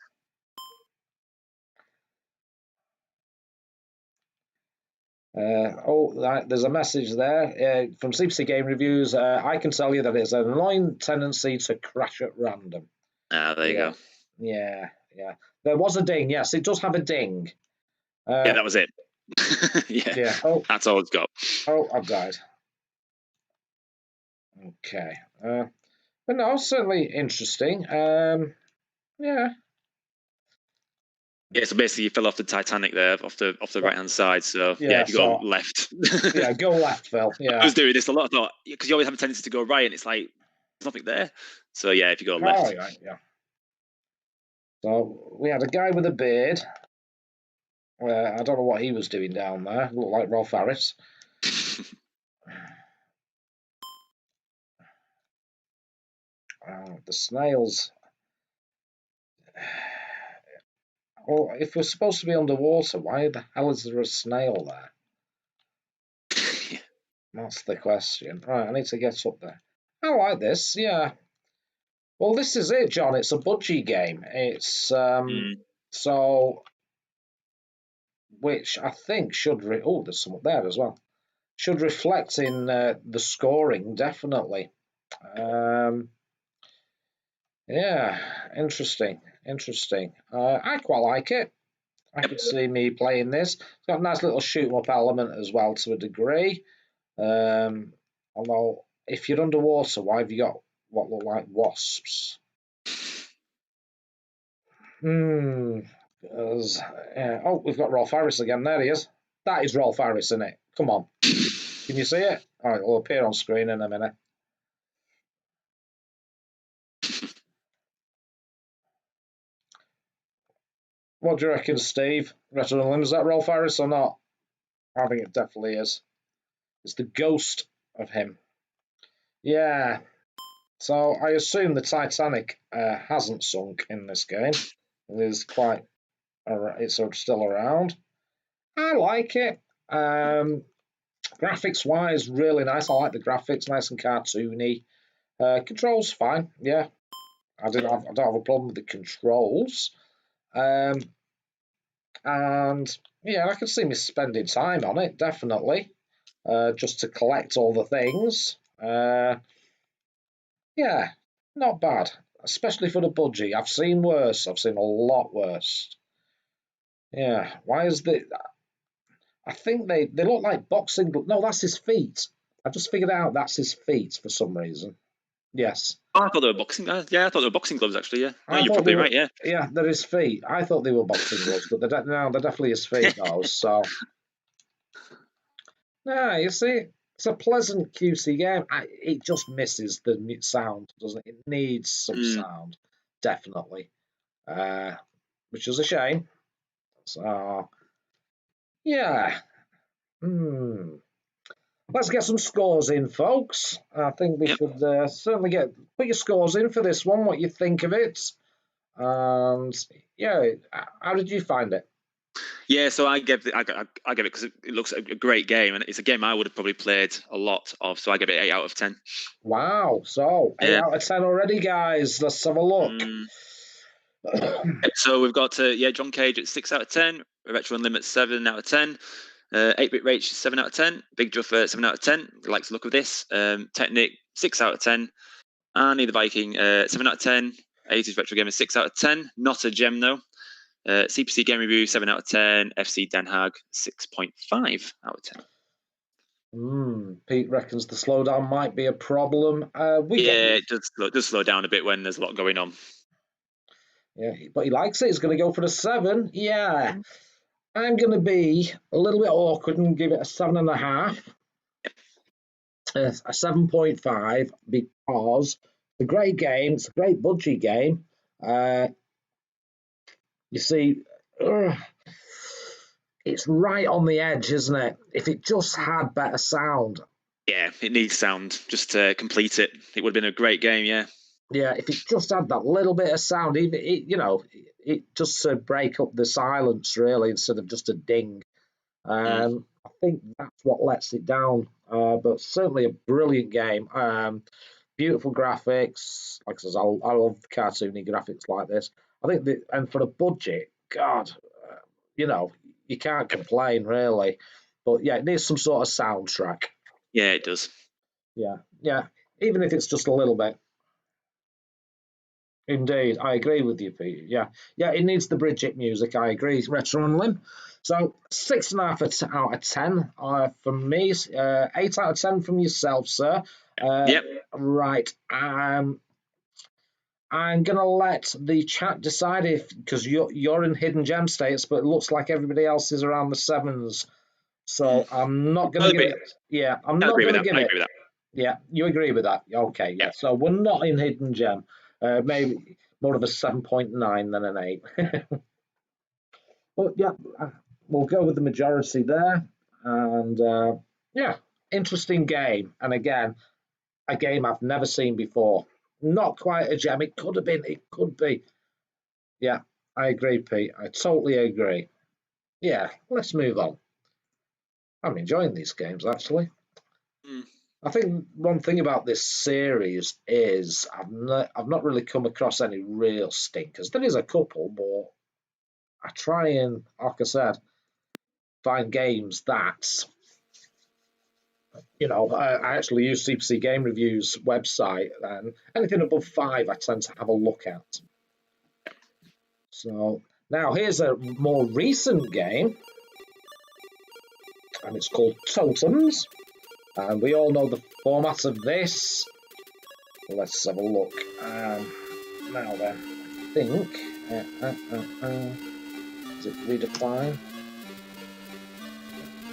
There's a message there from CPC Game Reviews. I can tell you that it's an annoying tendency to crash at random. There you go. Yeah. There was a ding. Yes, it does have a ding. Yeah, that was it. Yeah. Oh, that's all it's got. Oh, I've died. Okay. But no, certainly interesting. Yeah. Yeah, so basically you fell off the Titanic there, off the right hand side. So yeah, if you go left. Yeah, go left, Phil. Yeah. I was doing this a lot. I thought because you always have a tendency to go right, and it's like there's nothing there. So yeah, if you go left. Oh, right, yeah. So we had a guy with a beard. I don't know what he was doing down there. Looked like Rolf Harris. The snails. Well, if we're supposed to be underwater, why the hell is there a snail there? That's the question. Right, I need to get up there. I like this, yeah. Well, this is it, John. It's a budgie game. It's so, which I think should. There's some up there as well. Should reflect in the scoring, definitely. Yeah, interesting. I quite like it. I could see me playing this. It's got a nice little shoot 'em up element as well to a degree. Although, if you're underwater, why have you got what look like wasps? Oh, we've got Rolf Harris again. There he is. That is Rolf Harris, isn't it? Come on. Can you see it? All right, it'll appear on screen in a minute. What do you reckon, Steve? Is that Rolf Harris or not? I think it definitely is. It's the ghost of him. Yeah. So I assume the Titanic hasn't sunk in this game. It is quite. It's still around. I like it. Graphics-wise, really nice. I like the graphics, nice and cartoony. Controls fine. Yeah, I don't have a problem with the controls. And yeah, I can see me spending time on it, definitely, just to collect all the things. Yeah, not bad, especially for the budgie. I've seen worse. I've seen a lot worse. Yeah, why is the... I think they look like boxing... No, that's his feet. I just figured out that's his feet for some reason. Yes. Oh, I thought they were boxing. Yeah, I thought they were boxing gloves actually. Yeah, no, you're probably right. Yeah. Yeah, they're his feet. I thought they were boxing gloves, but they're definitely his feet. Those. So. Yeah, you see, it's a pleasant QC game. It just misses the sound, doesn't it? It needs some sound, definitely, which is a shame. So, yeah. Let's get some scores in, folks. I think we should certainly put your scores in for this one, what you think of it. And, yeah, how did you find it? Yeah, so I give it because it looks a great game, and it's a game I would have probably played a lot of. So I give it 8 out of 10. Wow. So 8 Yeah. out of 10 already, guys. Let's have a look. So we've got John Cage at 6 out of 10, Retro Unlimited 7 out of 10, 8-Bit Rage 7 out of 10, Big Juffer 7 out of 10. Likes the look of this. Technic 6 out of 10, Arnie the Viking 7 out of 10, 80s Retro Gamer 6 out of 10. Not a gem though. CPC Game Review 7 out of 10, FC Den Haag 6.5 out of 10. Pete reckons the slowdown might be a problem. It does slow down a bit when there's a lot going on. Yeah, but he likes it. He's going to go for the 7. Yeah. I'm going to be a little bit awkward and give it a 7.5. A 7.5 because it's a great game. It's a great budget game. You see, it's right on the edge, isn't it? If it just had better sound. Yeah, it needs sound just to complete it. It would have been a great game, yeah. Yeah, if it just had that little bit of sound, even it just to break up the silence really instead of just a ding. I think that's what lets it down. But certainly a brilliant game. Beautiful graphics. Like I said, I love cartoony graphics like this. I think and for a budget, God, you can't complain really. But yeah, it needs some sort of soundtrack. Yeah, it does. Yeah, even if it's just a little bit. Indeed, I agree with you, Pete. Yeah, it needs the Bridget music. I agree. Retro and Lim. So 6.5 out of 10 from me. 8 out of 10 from yourself, sir. Yep. Right. I'm gonna let the chat decide because you're in hidden gem states, but it looks like everybody else is around the 7s. So I'm not gonna give it. Yeah, I'm not gonna give it. I agree with that. Yeah, you agree with that? Okay, yeah. So we're not in hidden gem. Maybe more of a 7.9 than an 8. But yeah, we'll go with the majority there. And interesting game. And again, a game I've never seen before. Not quite a gem. It could have been. It could be. Yeah, I agree, Pete. I totally agree. Yeah, let's move on. I'm enjoying these games, actually. I think one thing about this series is I've not really come across any real stinkers. There is a couple, but I try and, like I said, find games that, I actually use CPC Game Reviews website, and anything above 5 I tend to have a look at. So now here's a more recent game, and it's called Totems. And we all know the format of this. Let's have a look. Now then, I think. Is it redefine?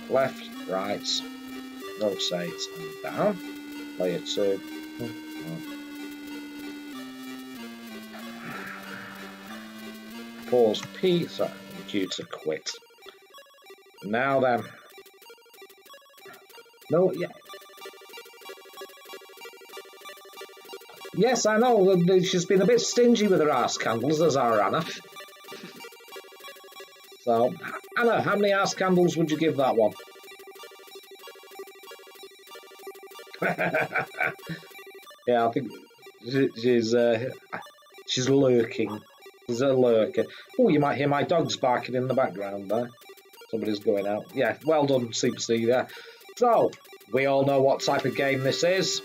Left, right, rotate, and down. Player 2. Pause P, so Q to quit. Now then. No, yeah. Yes, I know. She's been a bit stingy with her arse candles, as our Anna. So, Anna, how many arse candles would you give that one? Yeah, I think she's lurking. She's a lurker. Oh, you might hear my dogs barking in the background there. Somebody's going out. Yeah, well done, CPC there. So, we all know what type of game this is.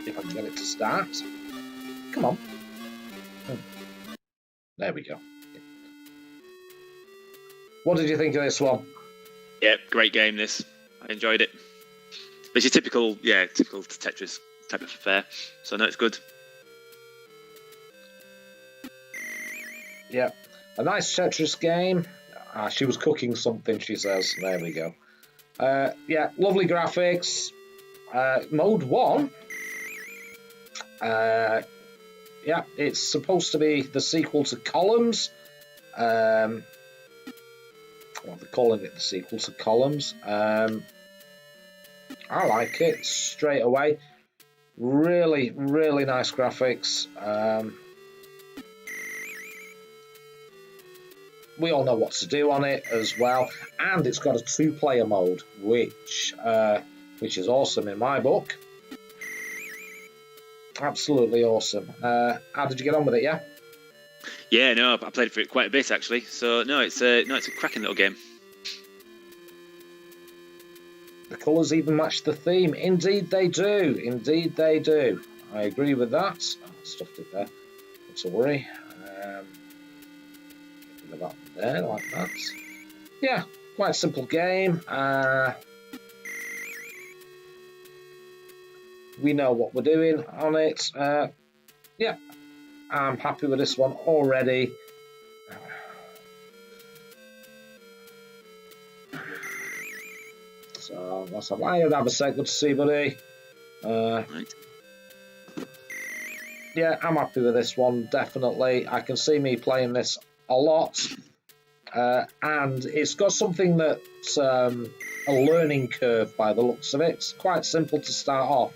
If I can get it to start. Come on. There we go. What did you think of this one? Yeah, great game this. I enjoyed it. It's your typical Tetris type of affair. So no, it's good. Yeah, a nice Tetris game. She was cooking something, she says. There we go. Yeah, lovely graphics. Mode 1. Yeah, it's supposed to be the sequel to Columns. Well, they're calling it the sequel to Columns. I like it straight away. Really, really nice graphics. we all know what to do on it as well, and it's got a 2-player mode, which is awesome in my book. Absolutely awesome. How did you get on with it? Yeah. Yeah, no, I played for it quite a bit actually. So no, it's a cracking little game. The colours even match the theme. Indeed they do. Indeed they do. I agree with that. Oh, I stuffed it there. Not to worry. Get rid of that there, like that. Yeah, quite a simple game. We know what we're doing on it. Yeah, I'm happy with this one already. So let's have a sec. Good to see you, buddy. Right. Yeah, I'm happy with this one, definitely. I can see me playing this a lot. And it's got something that's a learning curve by the looks of it. It's quite simple to start off,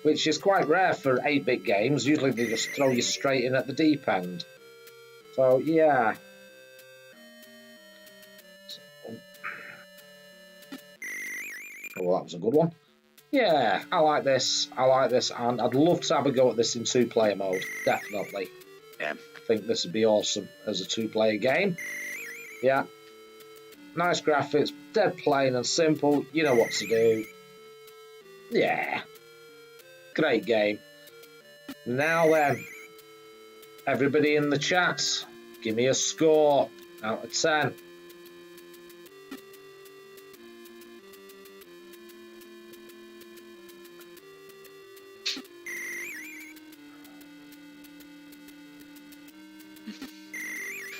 which is quite rare for 8-bit games. Usually they just throw you straight in at the deep end. So, yeah. Oh, well, that was a good one. Yeah, I like this. And I'd love to have a go at this in 2-player mode, definitely. Yeah. I think this would be awesome as a 2-player game. Yeah. Nice graphics, dead plain and simple. You know what to do. Yeah. Great game. Now then, everybody in the chat, give me a score out of 10.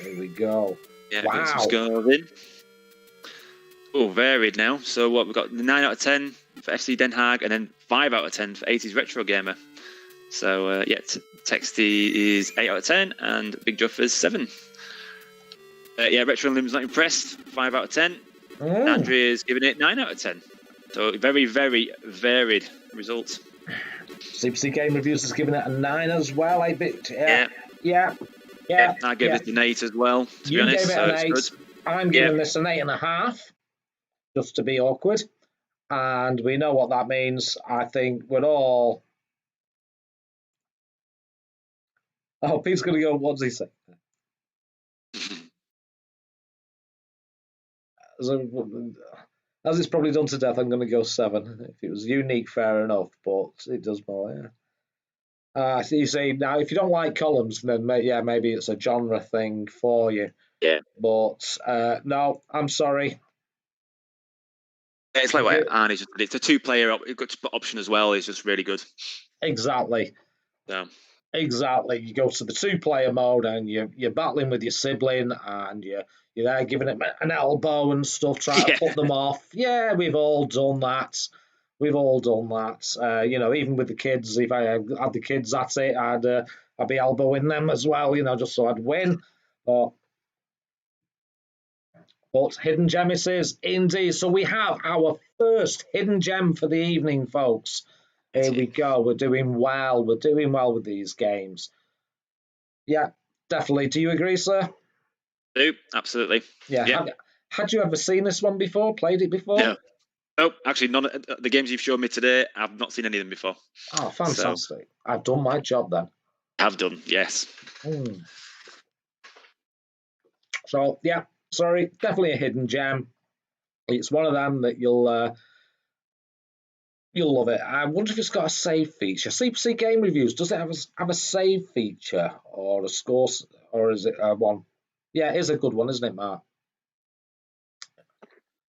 Here we go. Yeah, wow. Got some scores in. Oh, varied now. So what we've got 9 out of 10 for FC Den Haag, and then 5 out of 10 for 80s Retro Gamer. So yeah, Texty is 8 out of 10, and Big Juffer's 7. Yeah, Retro Lim's not impressed. 5 out of 10. Andrea's giving it 9 out of 10. So very, very varied results. CPC Game Reviews has given it a 9 as well. 8-bit. Yeah. I gave it an 8 as well, to be honest. You gave it an 8. I'm giving this an 8.5, just to be awkward. And we know what that means. I think we're all... Oh, Pete's going to go, what does he say? As it's probably done to death, I'm going to go 7. If it was unique, fair enough, but it does more, yeah. So you say, now, if you don't like columns, then maybe it's a genre thing for you. Yeah. But, no, I'm sorry. Yeah, it's like what Arnie just did. It's a 2-player option as well. It's just really good. Exactly. Yeah. Exactly. You go to the 2-player mode and you're battling with your sibling and you're there giving it an elbow and stuff, trying to put them off. Yeah, we've all done that. We've all done that. Even with the kids, if I had the kids at it, I'd be elbowing them as well, just so I'd win. But hidden gem it is, indeed. So we have our first hidden gem for the evening, folks. Here we go. We're doing well. We're doing well with these games. Yeah, definitely. Do you agree, sir? Do, absolutely. Yeah. Had you ever seen this one before? Played it before? No. Nope, actually, none of the games you've shown me today, I've not seen any of them before. Oh, fantastic. So, I've done my job then. Have done, yes. So, yeah, sorry, definitely a hidden gem. It's one of them that you'll love it. I wonder if it's got a save feature. CPC Game Reviews, does it have a save feature or a score, or is it one? Yeah, it is a good one, isn't it, Mark?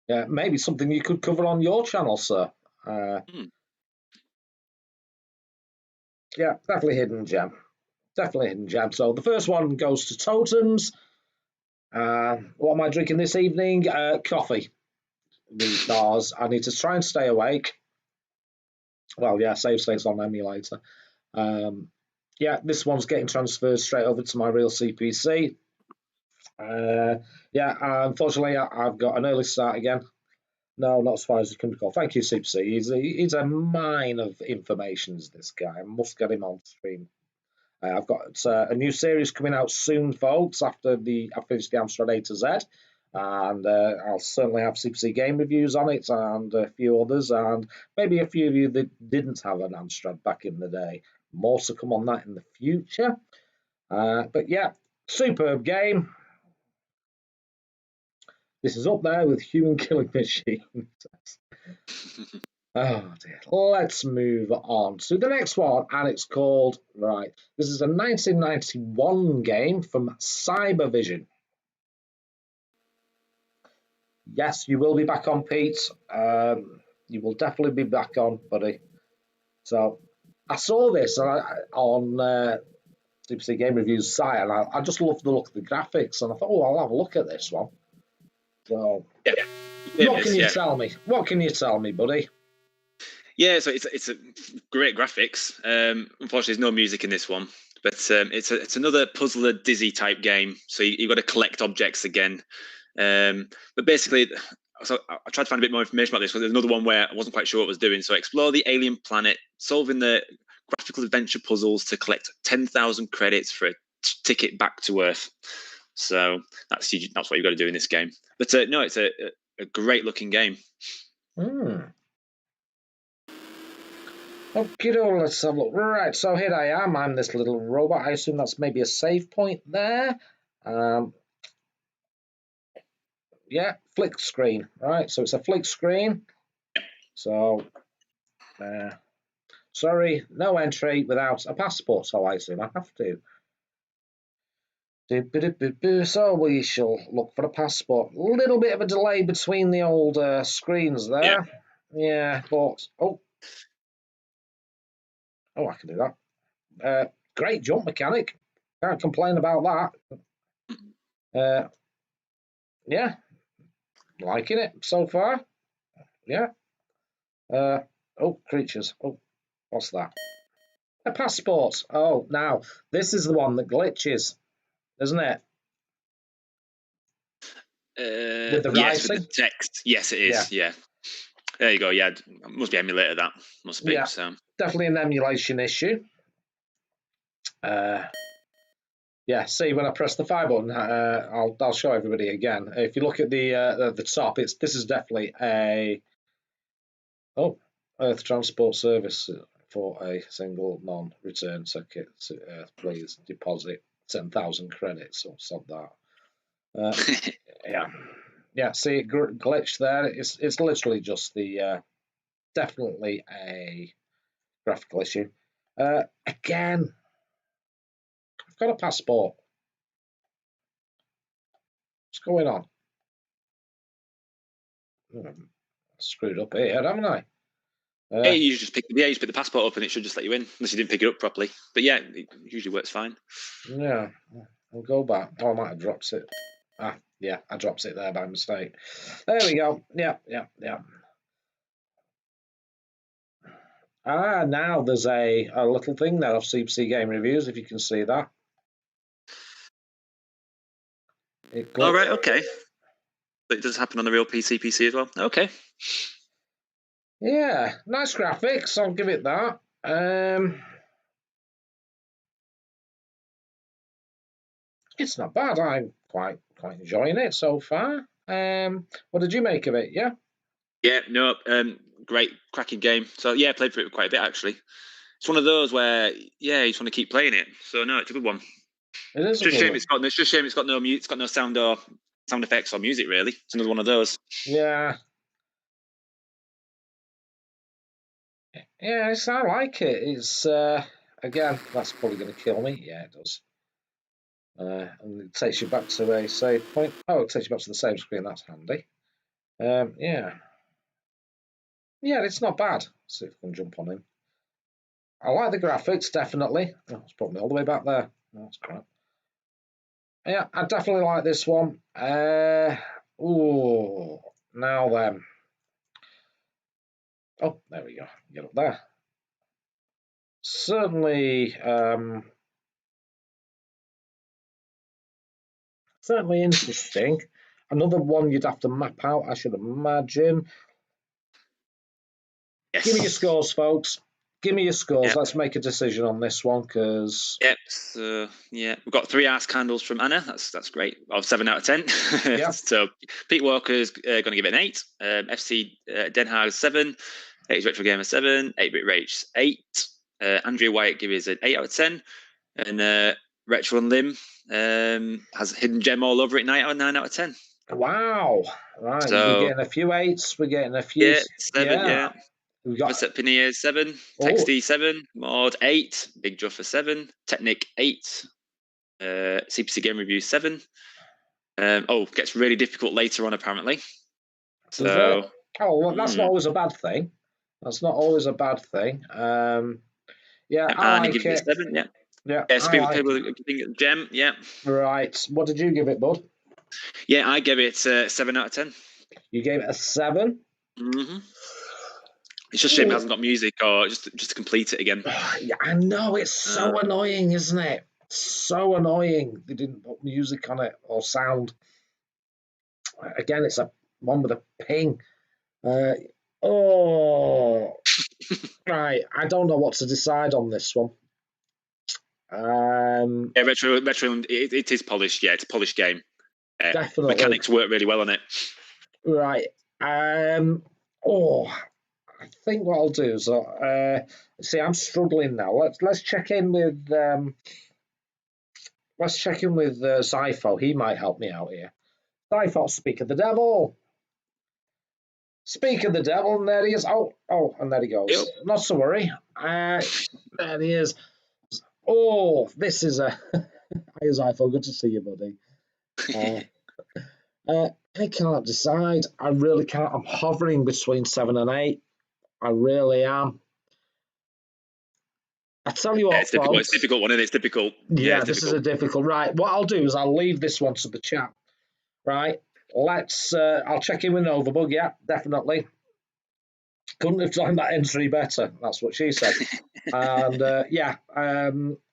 Yeah, maybe something you could cover on your channel, sir. Yeah, definitely hidden gem. Definitely hidden gem. So the first one goes to Totems. What am I drinking this evening? Coffee. Because I need to try and stay awake. Well, yeah, save states on emulator. Yeah, this one's getting transferred straight over to my real CPC. Unfortunately, I've got an early start again. No, not as far as you can recall. Thank you, CPC. He's a mine of information, this guy. I must get him on stream. I've got a new series coming out soon, folks, after I finish the Amstrad A to Z. And I'll certainly have CPC game reviews on it and a few others, and maybe a few of you that didn't have an Amstrad back in the day. More to come on that in the future. But yeah, superb game. This is up there with Human Killing Machines. Oh dear. Let's move on to the next one, and it's called, right, this is a 1991 game from Cybervision. Yes, you will be back on, Pete. You will definitely be back on, buddy. So I saw this on CPC Game Reviews site, and I just loved the look of the graphics, and I thought, oh, I'll have a look at this one. So, what can you tell me? What can you tell me, buddy? Yeah, so it's a great graphics. Unfortunately, there's no music in this one, but it's another puzzler dizzy type game. So you've got to collect objects again. But basically, so I tried to find a bit more information about this because there's another one where I wasn't quite sure what it was doing. So explore the alien planet, solving the graphical adventure puzzles to collect 10,000 credits for a ticket back to Earth. So that's what you've got to do in this game. But no, it's a great looking game. Okay, let's have a look. Right, so here I am. I'm this little robot. I assume that's maybe a save point there. Yeah, flick screen. Right, so it's a flick screen. So, sorry, no entry without a passport. So I assume I have to. So we shall look for a passport. A little bit of a delay between the old screens there. Yeah, but oh, I can do that. Great jump mechanic. Can't complain about that. Yeah, liking it so far. Yeah. Oh, creatures. Oh, what's that? A passport. Oh, now this is the one that glitches, isn't it? With the yes, writing? with the text. Yes, it is. Yeah. There you go. Yeah, must be emulated. That must be. Yeah, so definitely an emulation issue. Yeah, see, when I press the fire button, I'll show everybody again. If you look at the top, this is definitely a Earth Transport Service for a single non-return ticket. Please deposit 10,000 credits or something like that. Yeah. See, it glitched there. It's literally just the definitely a graphical issue. Again, I've got a passport. What's going on? Screwed up here, haven't I? you just pick the passport up and it should just let you in, unless you didn't pick it up properly. But yeah, it usually works fine. Yeah, I'll go back. Oh, I might have dropped it. Yeah, I dropped it there by mistake. There we go. Yeah. Now there's a little thing there of CPC Game Reviews, if you can see that. All right, okay. But it does happen on the real PC as well. Okay. Yeah, nice graphics. I'll give it that. It's not bad. I'm quite enjoying it so far. What did you make of it? Yeah. Yeah. No. Great, cracking game. So yeah, I played through it quite a bit actually. It's one of those where you just want to keep playing it. So no, it's a good one. It is. It's just shame it's got no mute. It's got no sound effects or music really. It's another one of those. Yeah. Yeah, I like it. It's again, that's probably going to kill me. Yeah, it does. And it takes you back to a save point. Oh, it takes you back to the save screen. That's handy. Yeah. Yeah, it's not bad. Let's see if I can jump on him. I like the graphics, definitely. Oh, it's put me all the way back there. Oh, that's crap. Yeah, I definitely like this one. Ooh, now then. Oh, there we go. Get up there. Certainly, certainly interesting. Another one you'd have to map out, I should imagine. Yes. Give me your scores, folks. give me your scores. Yep. Let's make a decision on this one, because... Yep. So yeah, we've got 3 ass candles from Anna. That's great. Of 7 out of 10. Yeah. So Pete Walker's going to give it an 8. FC Den Haag 7. 80s Retro Gamer 7. 8-Bit Rage 8. Andrea White gives it an 8 out of 10. And Retro and Lim has Hidden Gem all over it, 9 out of 10. Wow. Right. So, we're getting a few 8s. We're getting a few... Yeah, 7, yeah. We've got... Pinier 7. Texty 7. Mod 8. Big Juffer 7. Technic 8. CPC Game Review 7. Gets really difficult later on, apparently. So, well, that's not always a bad thing. That's not always a bad thing. Yeah, I like it. 7, yeah. Yeah, people think Gem, yeah. Right. What did you give it, bud? Yeah, I gave it 7 out of 10. You gave it a 7? Mm-hmm. It's just a shame it hasn't got music, or just to complete it again. Yeah, I know, it's so annoying, isn't it? So annoying. They didn't put music on it or sound. Again, it's a one with a ping. Right. I don't know what to decide on this one. Yeah, Retro, it is polished. Yeah, it's a polished game. Definitely. Mechanics work really well on it. Right. I think what I'll do is, see, I'm struggling now. Let's check in with Zypho. He might help me out here. Zypho, speak of the devil. Speak of the devil, and there he is. Oh, and there he goes. Yep. Not to worry. There he is. Oh, this is a... Hi, Zypho. Good to see you, buddy. I can't decide. I really can't. I'm hovering between 7 and 8. I really am. I tell you what, it's difficult. Folks, it's difficult one, and it's difficult. Yeah, this is a difficult. Right, what I'll do is I'll leave this one to the chat. Right, let's. I'll check in with Novabug. Yeah, definitely. Couldn't have timed that entry better. That's what she said. And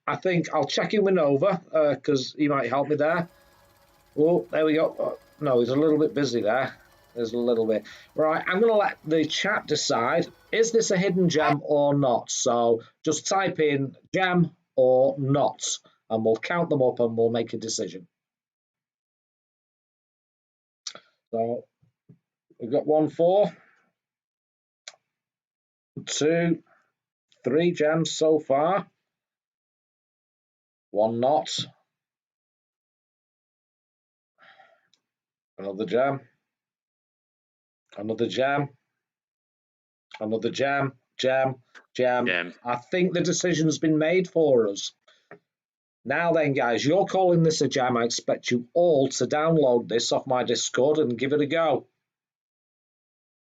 I think I'll check in with Nova because he might help me there. Oh, there we go. No, he's a little bit busy there. There's a little bit. Right, I'm going to let the chat decide, is this a hidden gem or not? So just type in gem or not, and we'll count them up and we'll make a decision. So we've got 1 4, 2, 3 gems so far. 1 not. Another gem. Another gem. Another gem. Gem. I think the decision's been made for us. Now then, guys, you're calling this a gem. I expect you all to download this off my Discord and give it a go.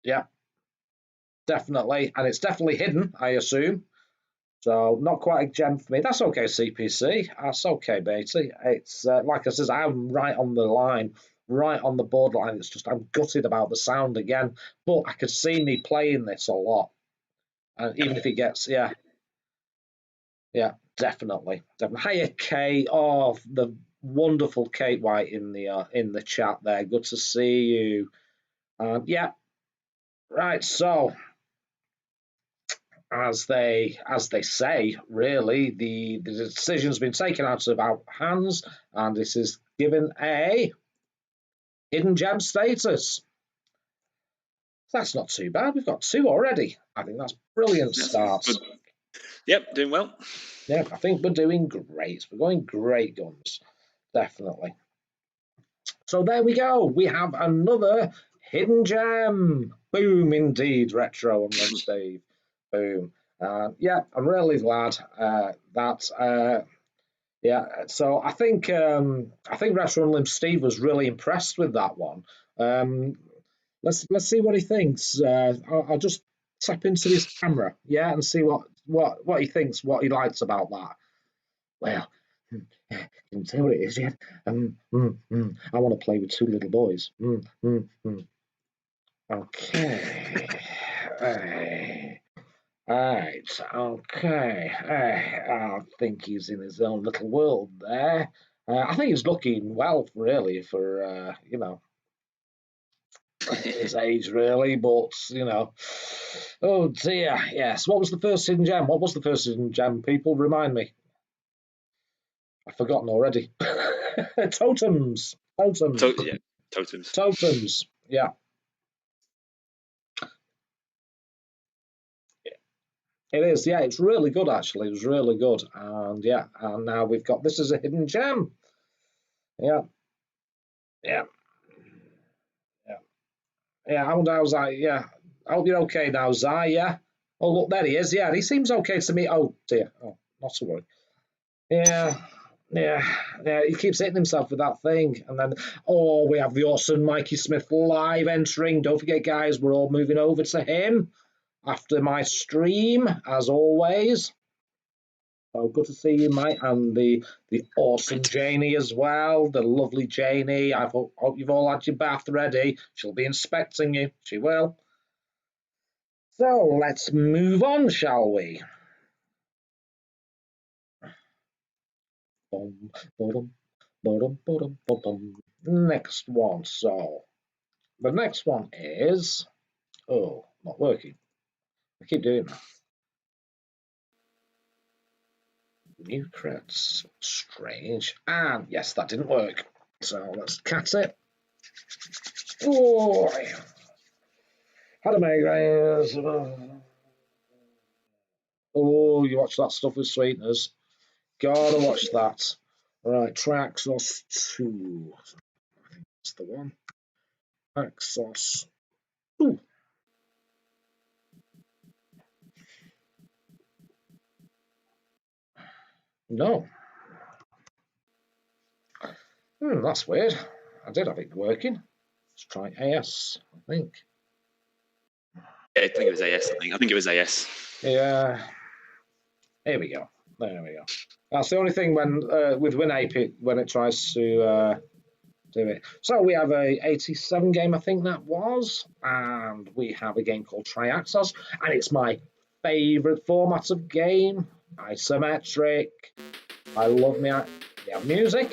Yeah, definitely. And it's definitely hidden, I assume. So not quite a gem for me. That's okay, CPC. That's okay, Beatty. It's like I said, I'm right on the line, right on the borderline. It's just I'm gutted about the sound again. But I could see me playing this a lot. And even if it gets, yeah, definitely. Hiya, Kate. Oh, the wonderful Kate White in the chat there. Good to see you. Yeah, right. So, as they say, really, the decision's been taken out of our hands, and this is given a hidden gem status. That's not too bad. We've got 2 already. I think that's brilliant start. Yep, doing well. Yeah, I think we're doing great. We're going great guns, definitely. So there we go. We have another hidden gem. Boom, indeed, Retro and Lim Steve. Boom. Yeah, I'm really glad that. Yeah, so I think Retro and Lim Steve was really impressed with that one. Let's see what he thinks. I'll just tap into his camera, yeah, and see what he thinks, what he likes about that. Well, can you tell what it is yet? I want to play with 2 little boys. Okay. Right. Okay. I think he's in his own little world there. I think he's looking well, really, for his age, really, but, you know. Oh, dear, yes. What was the first hidden gem? What was the first hidden gem, people? Remind me. I've forgotten already. Totems. Totems. Yeah, totems. Totems, yeah. It is, yeah, it's really good, actually. It was really good. And, yeah, and now we've got this as a hidden gem. Yeah. Yeah. Yeah. Yeah, how was I? Yeah. I hope you're okay now, Zai, yeah? Oh, look, there he is. Yeah, he seems okay to me. Oh, dear. Oh, not to worry. Yeah. Yeah, yeah, he keeps hitting himself with that thing. And then, oh, we have the awesome Mikey Smith live entering. Don't forget, guys, we're all moving over to him after my stream, as always. Oh, good to see you, Mike, and the awesome Janey as well, the lovely Janey. I hope you've all had your bath ready. She'll be inspecting you. She will. So let's move on, shall we? Next one. So the next one is, oh, not working. I keep doing that. New creds. Strange. And yes, that didn't work. So let's cut it. Oh, how to make oh, you watch that stuff with sweeteners. Gotta watch that. Right, Traxos 2. I think that's the one. Traxos. Ooh. No. That's weird. I did have it working. Let's try AS, I think. Yeah, I think it was AS. I think it was AS. Yeah. Here we go. There we go. That's the only thing when with WinApe when it tries to do it. So we have a 87 game, I think that was, and we have a game called Triaxos, and it's my favourite format of game. Isometric. I love me. We have music.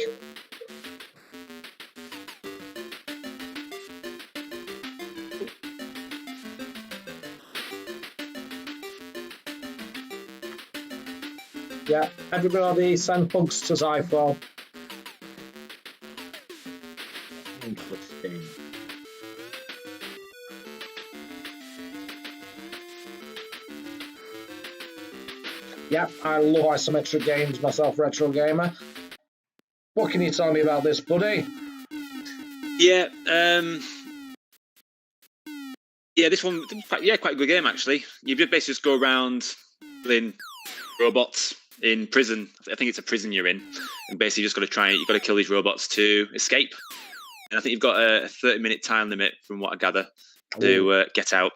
Yeah, everybody send hugs to Zypho. Interesting. Yeah, I love isometric games myself, retro gamer. What can you tell me about this, buddy? Yeah, this one, quite a good game actually. You basically just go around playing robots in prison. I think it's a prison you're in, and basically you've got to kill these robots to escape. And I think you've got a 30-minute time limit, from what I gather, to get out.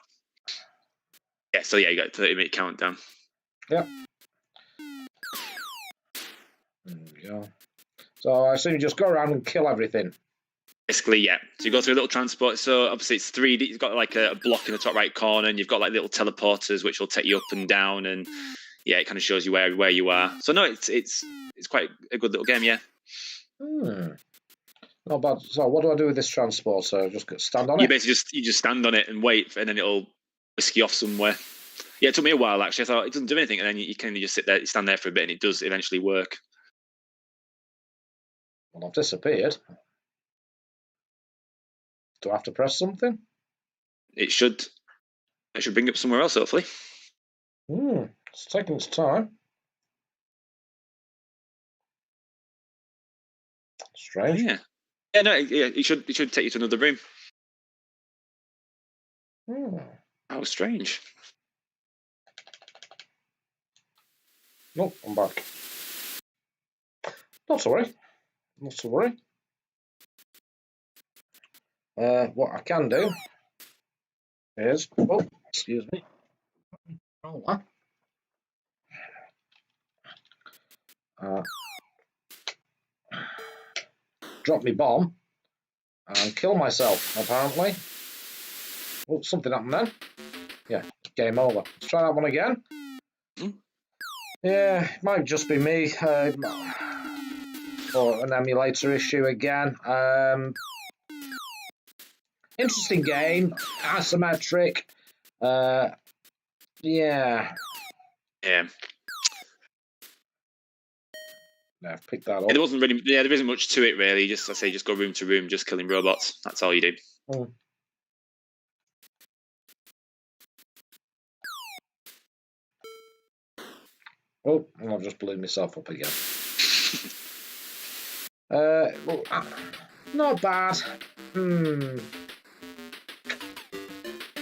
Yeah, so yeah, you got a 30-minute countdown. Yep. There we go. So I assume you just go around and kill everything. Basically, yeah. So you go through a little transport. So obviously it's 3D. You've got like a block in the top right corner, and you've got like little teleporters which will take you up and down, and yeah, it kind of shows you where you are. So no, it's quite a good little game, yeah. Not bad. So what do I do with this transporter? Just stand on it? You basically just stand on it and wait, and then it'll whisk you off somewhere. Yeah, it took me a while actually. I thought it doesn't do anything, and then you kind of just stand there for a bit, and it does eventually work. Well, I've disappeared. Do I have to press something? It should bring up somewhere else, hopefully. It's taking its time. Strange. Oh, yeah. Yeah, no, yeah, it should take you to another room. How strange. Nope, I'm back. Not to worry. Not to worry. What I can do is, oh, excuse me. Drop me bomb and kill myself, apparently. Oh, something happened then. Yeah, game over. Let's try that one again. Yeah, it might just be me. Or an emulator issue again. Interesting game, asymmetric. Yeah. Yeah. I've picked that up. There wasn't really, there isn't much to it really. Just I say, just go room to room, just killing robots. That's all you do. Oh. Oh, I've just blew myself up again. Not bad.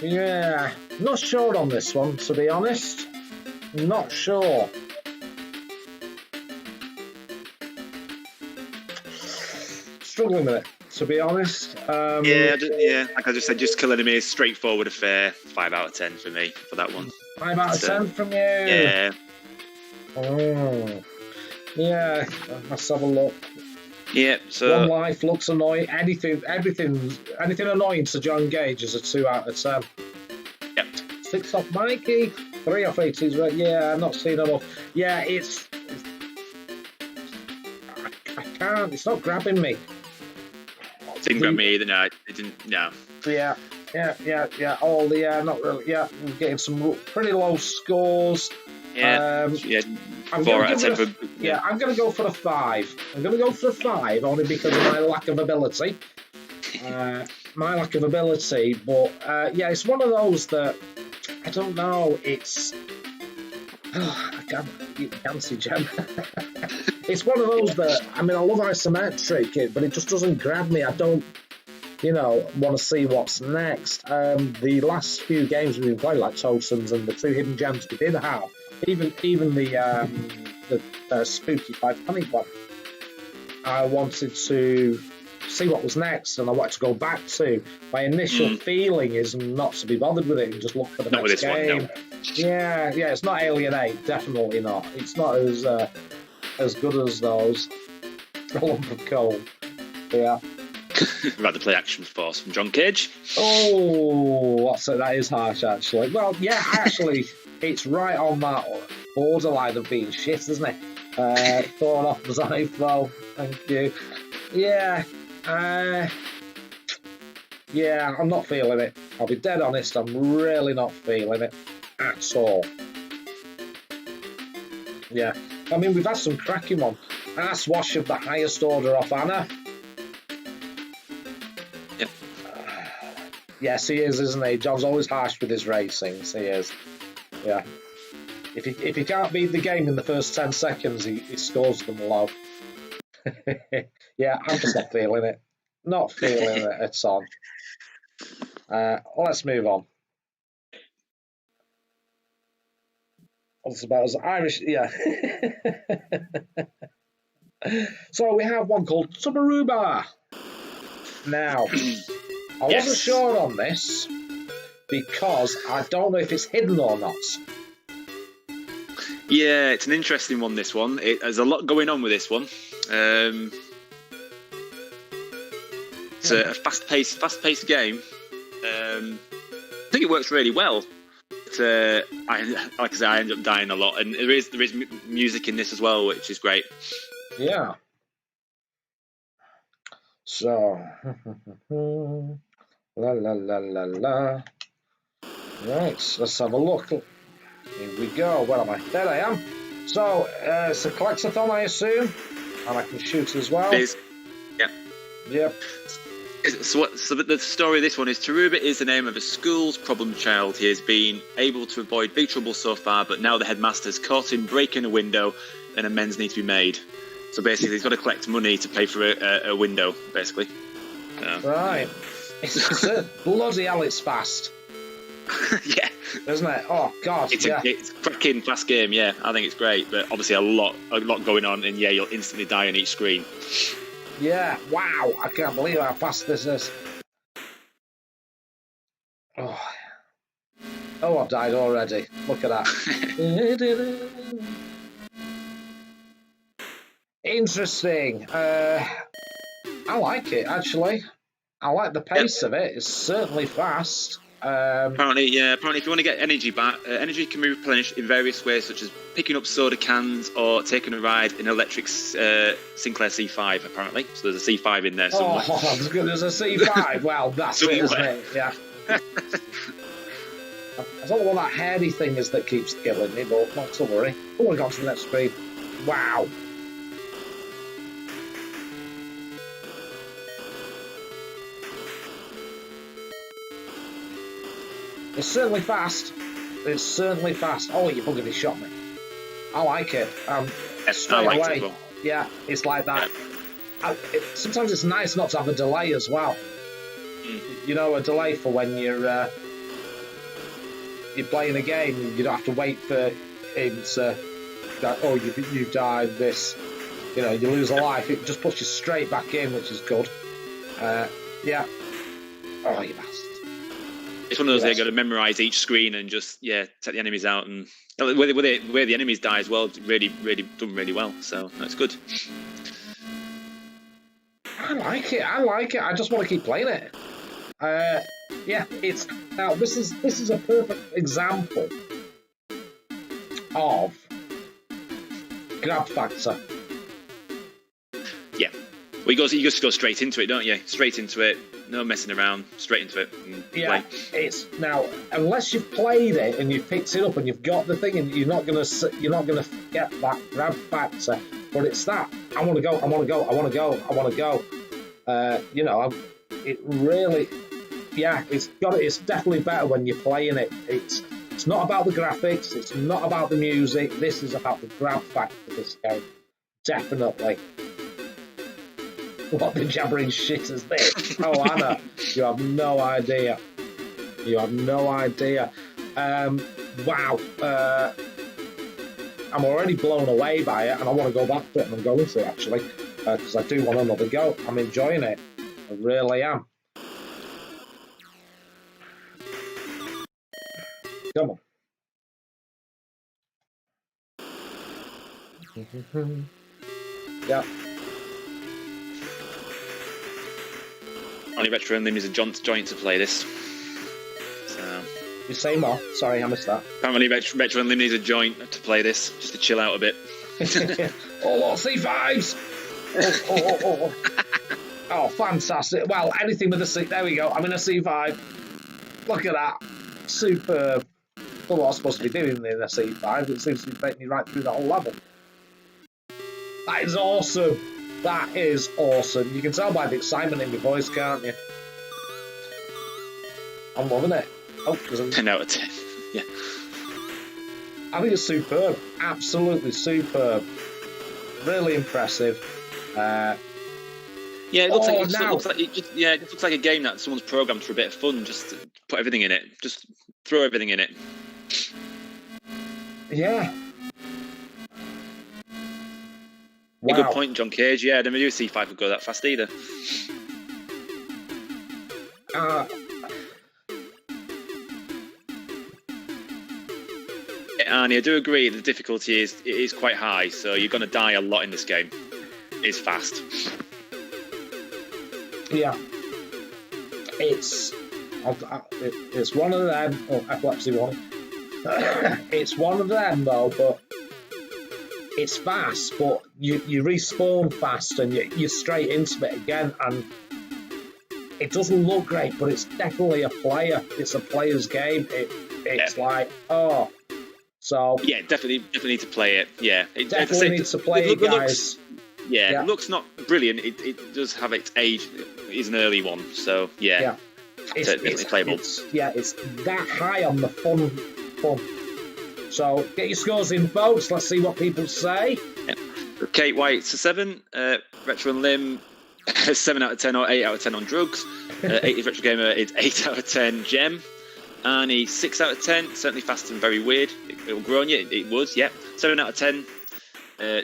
Yeah, not sure on this one, to be honest. Not sure. Struggling with it, to be honest. Yeah. Like I just said, just kill enemies, straightforward affair. 5 out of 10 for me for that one. 5 out of 10 from you. Yeah. Oh. Yeah, let's have a look. Yeah, so One life looks annoying. Anything annoying to John Gage is a 2 out of 10. Yep. 6 off Mikey. 3 off 8 is right. Yeah, I'm not seeing enough. Yeah, I can't. It's not grabbing me. It didn't grab me either. No, it didn't. No. Yeah. All the not really. Yeah, I'm getting some pretty low scores. Yeah. 4 out of 10 for. Yeah, I'm going to go for a 5. I'm going to go for a 5 only because of my lack of ability. But yeah, it's one of those that I don't know. It's I can't see Gem. It's one of those that I love isometric, but it just doesn't grab me. I don't, want to see what's next. The last few games we've been playing, like Totems and the 2 hidden gems we did have, even the spooky Titanic one, I wanted to see what was next, and I wanted to go back to. My initial feeling is not to be bothered with it and just look for the next game. One, no. Yeah, it's not Alien 8, definitely not. It's not as good as those. A lump of coal. Yeah. I'd rather play Action Force from John Cage. Oh, that is harsh, actually. Well, yeah, actually, it's right on that borderline of being shit, isn't it? Thrown off the Zypho. Thank you. Yeah. Yeah, I'm not feeling it. I'll be dead honest, I'm really not feeling it at all. Yeah. We've had some cracking one. Asswash of the highest order off Anna. Yep. Yes, he is, isn't he? John's always harsh with his racings. He is. Yeah. If he can't beat the game in the first 10 seconds, he scores them low. Yeah, I'm just not feeling it. Not feeling it at all. Let's move on. It's about as Irish, yeah. So we have one called Subaruba. Now, I wasn't sure on this because I don't know if it's hidden or not. Yeah, it's an interesting one, this one. There's a lot going on with this one. It's a fast-paced game. I think it works really well. Like I say, I end up dying a lot, and there is music in this as well, which is great. Yeah. So, la la la la la. Right, let's have a look. Here we go. Where am I? There I am. So, it's a collectathon, I assume, and I can shoot as well. It is. Yeah. Yep. So the story of this one is Taruba is the name of a school's problem child. He has been able to avoid big trouble so far, but now the headmaster's caught him breaking a window and amends need to be made. So basically he's got to collect money to pay for a window, basically. Right. Bloody hell, it's fast. Yeah. Isn't it? Oh, God, it's a cracking fast game, yeah. I think it's great, but obviously a lot going on, and yeah, you'll instantly die on each screen. Yeah, wow, I can't believe how fast this is. Oh, I've died already. Look at that. Interesting. I like it, actually. I like the pace of it. It's certainly fast. Apparently, if you want to get energy back, energy can be replenished in various ways, such as picking up soda cans or taking a ride in an electric Sinclair C5, apparently. So there's a C5 in there somewhere. Oh, there's a C5. Well, that's it, isn't it? Yeah. I don't know what that hairy thing is that keeps killing me, but not to worry. Oh, we got to the next screen. Wow. It's certainly fast. It's certainly fast. Oh, you buggered, shot me. I like it. Straight away. It well. Yeah, it's like that. Yeah. Sometimes it's nice not to have a delay as well. You know, a delay for when you're playing a game and you don't have to wait for him to go, oh, you've died, this. You know, you lose a life. It just puts you straight back in, which is good. Yeah. Oh, you bastard. It's one of those, yes. They've got to memorise each screen and just, take the enemies out. And where the enemies die as well, really done really well. So that's good. I like it. I just want to keep playing it. Yeah, it's now. This is a perfect example of grab factor. Yeah, well, you just go straight into it, don't you? Straight into it. No messing around, straight into it. Yeah, it's now unless you've played it and you've picked it up and you've got the thing, and you're not gonna get that grab factor. But it's that I want to go. You know, it really, yeah, it's definitely better when you're playing it. It's not about the graphics. It's not about the music. This is about the grab factor of this game. Definitely. What the jabbering shit is this? Oh, Anna, you have no idea. Wow. I'm already blown away by it, and I want to go back to it, and I'm going to, actually, because I do want another go. I'm enjoying it. I really am. Come on. Yeah. Only Retro Unlimited is a joint to play this. So. You say more? Sorry, I missed that. Apparently Retro Unlimited is a joint to play this, just to chill out a bit. Oh, C5s! Oh, fantastic. Well, anything with a C. There we go. I'm in a C5. Look at that. Superb. I don't know what I'm supposed to be doing in a C5. It seems to be taking me right through the whole level. That is awesome. That is awesome. You can tell by the excitement in my voice, can't you? I'm loving it. Oh, 10 out of 10. Yeah. I think it's superb. Absolutely superb. Really impressive. Yeah, it looks it looks like a game that someone's programmed for a bit of fun. Just to put everything in it. Just throw everything in it. Yeah. Wow. A good point, John Cage. Yeah, I never knew C5 would go that fast either. And I do agree the difficulty is quite high, so you're going to die a lot in this game. It's fast. Yeah. It's one of them. Oh, epilepsy one. It's one of them though, but it's fast, but you respawn fast and you're straight into it again, and it doesn't look great, but it's definitely a player. It's a player's game. It's like, oh. So yeah, definitely need to play it. Yeah, definitely needs to play it, guys. It looks not brilliant. It does have its age. It's an early one, so yeah. It's definitely playable. It's that high on the fun. So get your scores in, folks. Let's see what people say. Yeah. Kate White's a 7. Retro and Lim 7 out of 10 or 8 out of 10 on drugs. 80 Retro Gamer is 8 out of 10 gem. Arnie 6 out of 10. Certainly fast and very weird. It will grow on you. It would, yeah. 7 out of 10.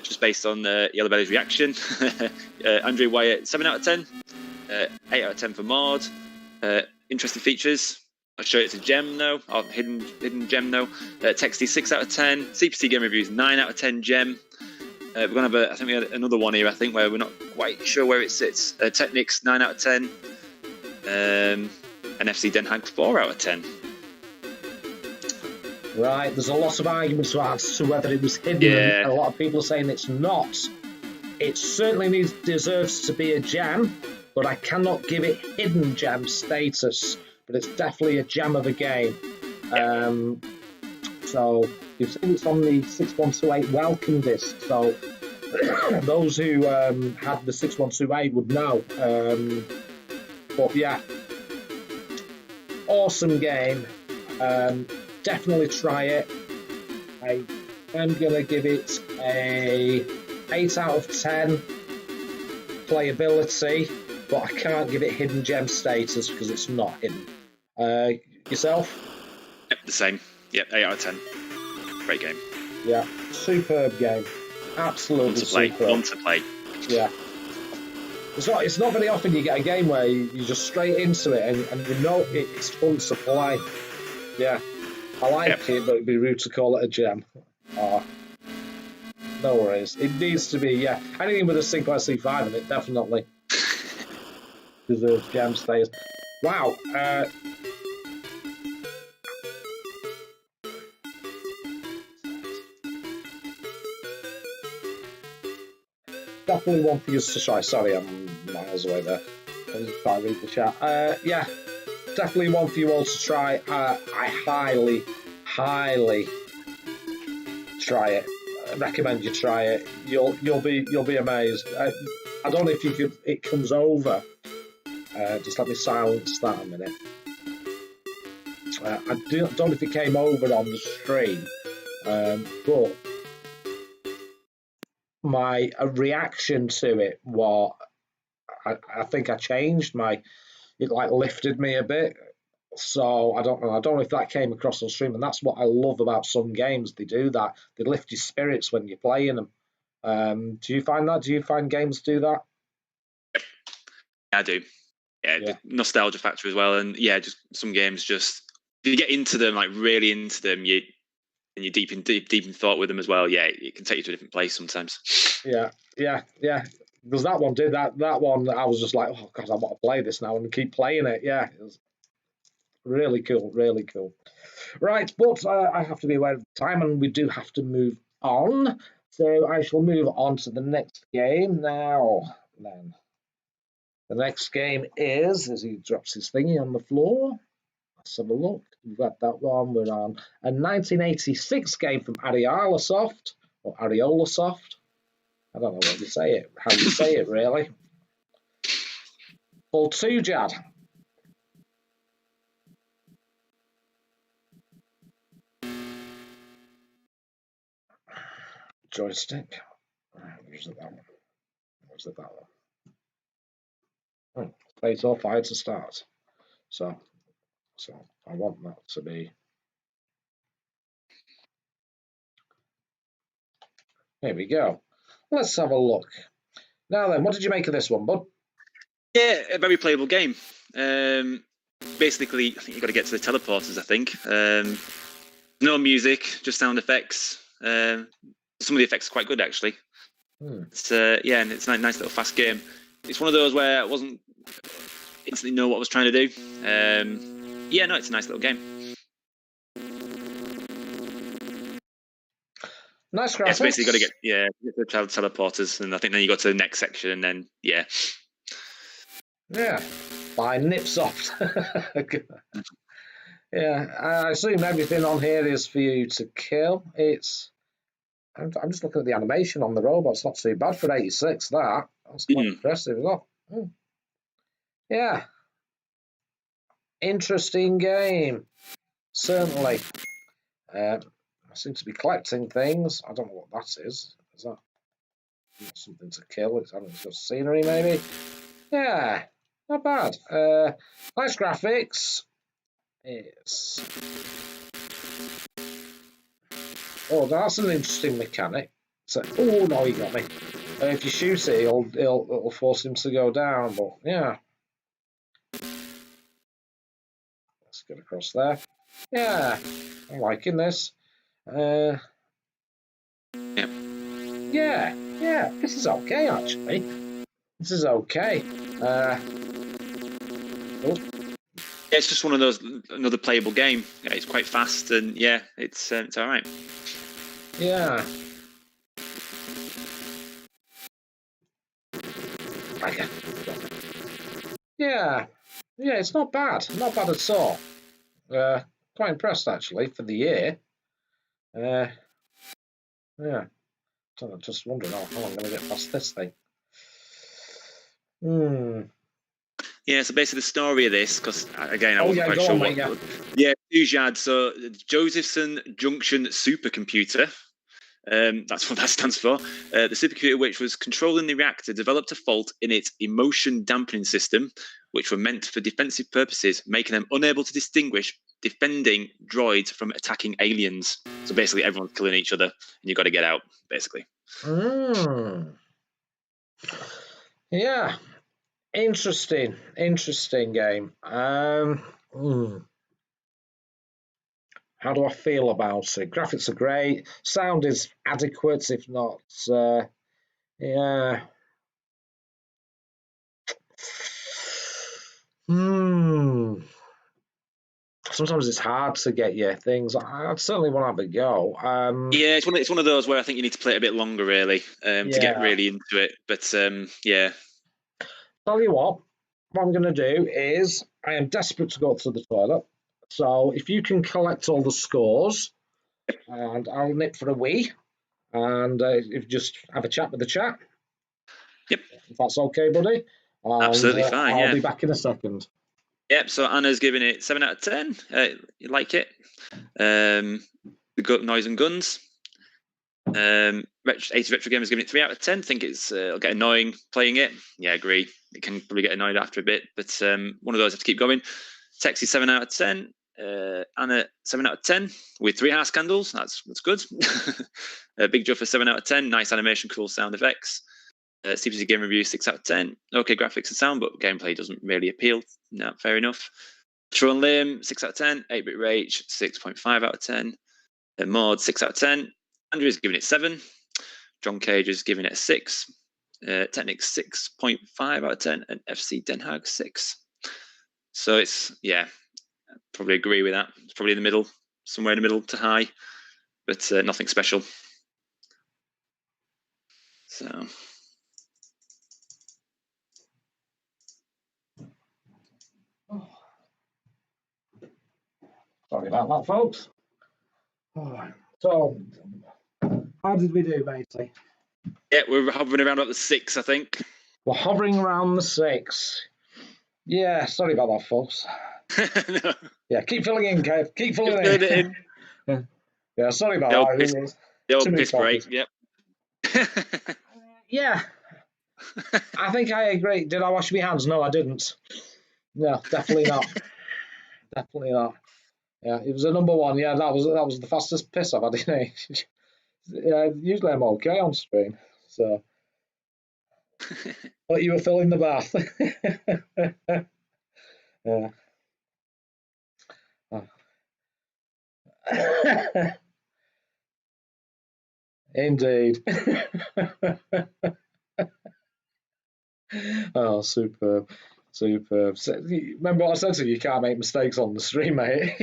Just based on Yellow Belly's reaction. Andrew Wyatt 7 out of 10. 8 out of 10 for Maud. Interesting features. I'll show it to gem though. Oh, hidden gem though. Texty 6 out of 10. CPC Game Reviews 9 out of 10 gem. We're gonna have I think we had another one here. I think where we're not quite sure where it sits. Technics 9 out of 10. an FC Den Haag 4 out of 10. Right, there's a lot of arguments as to whether it was hidden, Yeah. and a lot of people are saying it's not. It certainly deserves to be a gem, but I cannot give it hidden gem status. But it's definitely a gem of a game. So you've seen it's on the 6128 welcome disc. So those who had the 6128 would know. But yeah, awesome game. Definitely try it. I am going to give it a 8 out of 10 playability, but I can't give it hidden gem status because it's not hidden. Yourself? Yep, the same. Yep, 8 out of 10. Great game. Yeah, superb game. Absolutely superb. One to play. Yeah. It's not very often you get a game where you're just straight into it and you know it's fun to play. Yeah. I like it, but it'd be rude to call it a gem. Oh, no worries. It needs to be, yeah. Anything with a Sync SC5 in it, definitely deserves gem status. Wow. Definitely one for you to try. Sorry, I'm miles away there. I'll just try and read the chat. Yeah, definitely one for you all to try. I highly try it. I recommend you try it. You'll be amazed. I don't know if you could. It comes over. Just let me silence that a minute. I don't know if it came over on the stream, but my reaction to it was, I think I changed it like lifted me a bit. So I don't know if that came across on stream, and that's what I love about some games. They do that. They lift your spirits when you're playing them. Do you find that? Do you find games do that? I do. Yeah, the nostalgia factor as well, and yeah, just some games just if you get into them, like really into them, you're deep in thought with them as well. Yeah, it can take you to a different place sometimes. Yeah. Because that one did that. That one, I was just like, oh god, I want to play this now and keep playing it. Yeah, it was really cool, really cool. Right, but I have to be aware of the time, and we do have to move on. So I shall move on to the next game now. Then the next game is, as he drops his thingy on the floor. Let's have a look. We've got that one. We're on a 1986 game from Ariola Soft, or Ariola Soft. I don't know what you say it, how you say it really. Ball 2, Jad. Joystick. Where's it that one? Where's it that one? Plate or fire to start. So I want that to be. Here we go. Let's have a look. Now then, what did you make of this one, bud? Yeah, a very playable game. Basically, I think you've got to get to the teleporters, I think. No music, just sound effects. Some of the effects are quite good, actually. It's and it's a nice little fast game. It's one of those where I wasn't instantly know what I was trying to do. It's a nice little game. Nice graphics. Yeah, so basically, got to get the teleporters, and I think then you go to the next section, and then yeah, by Nipsoft. Yeah, I assume everything on here is for you to kill. I'm just looking at the animation on the robot. It's not too bad for 86. That's quite impressive as well. Yeah, interesting game. Certainly. I seem to be collecting things. I don't know what that is. Is that something to kill? It's got scenery, maybe. Yeah, not bad. Nice graphics. That's an interesting mechanic. So, no, he got me. If you shoot it, it'll force him to go down. But yeah, let's get across there. Yeah, I'm liking this. Yeah. This is okay actually. This is okay. Yeah, it's just one of those, another playable game. Yeah, it's quite fast, and yeah, it's all right. Yeah. Yeah. Yeah, it's not bad. Not bad at all. Quite impressed, actually, for the year. Yeah. So I'm just wondering how I'm going to get past this thing. Yeah, so basically the story of this, because again, I Oh, wasn't yeah, quite go sure on, what. mate, Yeah, UJAD, so Josephson Junction Supercomputer. That's what that stands for. The supercomputer, which was controlling the reactor, developed a fault in its emotion dampening system, which were meant for defensive purposes, making them unable to distinguish defending droids from attacking aliens. So basically, everyone's killing each other, and you've got to get out, basically. Yeah. Interesting game. How do I feel about it? Graphics are great. Sound is adequate, if not. Yeah. Sometimes it's hard to get your things. I'd certainly want to have a go. Yeah, it's one of those where I think you need to play it a bit longer, really, to get Yeah. really into it. But yeah, Tell you what I'm going to do is I am desperate to go to the toilet. So if you can collect all the scores, and I'll nip for a wee, and if you just have a chat with the chat. Yep. If that's okay, buddy. And, Absolutely fine. I'll Yeah. be back in a second. Yep. So Anna's giving it 7 out of 10. You like it? The Noise and Guns. 80 Retro Gamers giving it 3 out of 10. Think it'll get annoying playing it. Yeah, agree. It can probably get annoyed after a bit, but one of those have to keep going. Texie 7 out of 10. Anna 7 out of 10 with 3 house candles. That's good. Big Joe for 7 out of 10. Nice animation, cool sound effects. CPC Game Review 6 out of 10. Okay, graphics and sound, but gameplay doesn't really appeal. No, fair enough. True and Lame 6 out of 10. 8-Bit Rage 6.5 out of 10. Maud 6 out of 10. Andrew's giving it 7. John Cage is giving it a 6. Technics 6.5 out of 10. And FC Den Haag 6. So it's, yeah, probably agree with that. It's probably in the middle, somewhere in the middle to high, but nothing special. So. Sorry about that, folks. So, how did we do, matey? Yeah, we're hovering around about the 6, I think. We're hovering around the 6. Yeah, sorry about that, folks. No. Yeah, keep filling in, Kev. Keep filling it in. Yeah, sorry about that. The old piss break, yep. Yeah. I think I agree. Did I wash my hands? No, I didn't. No, definitely not. Definitely not. Yeah, it was a number 1. Yeah, that was the fastest piss I've had in age. Yeah, usually I'm okay on stream. So, but you were filling the bath. Yeah. Oh. Indeed. Oh, superb. Superb. So, remember what I said to you? You can't make mistakes on the stream, mate.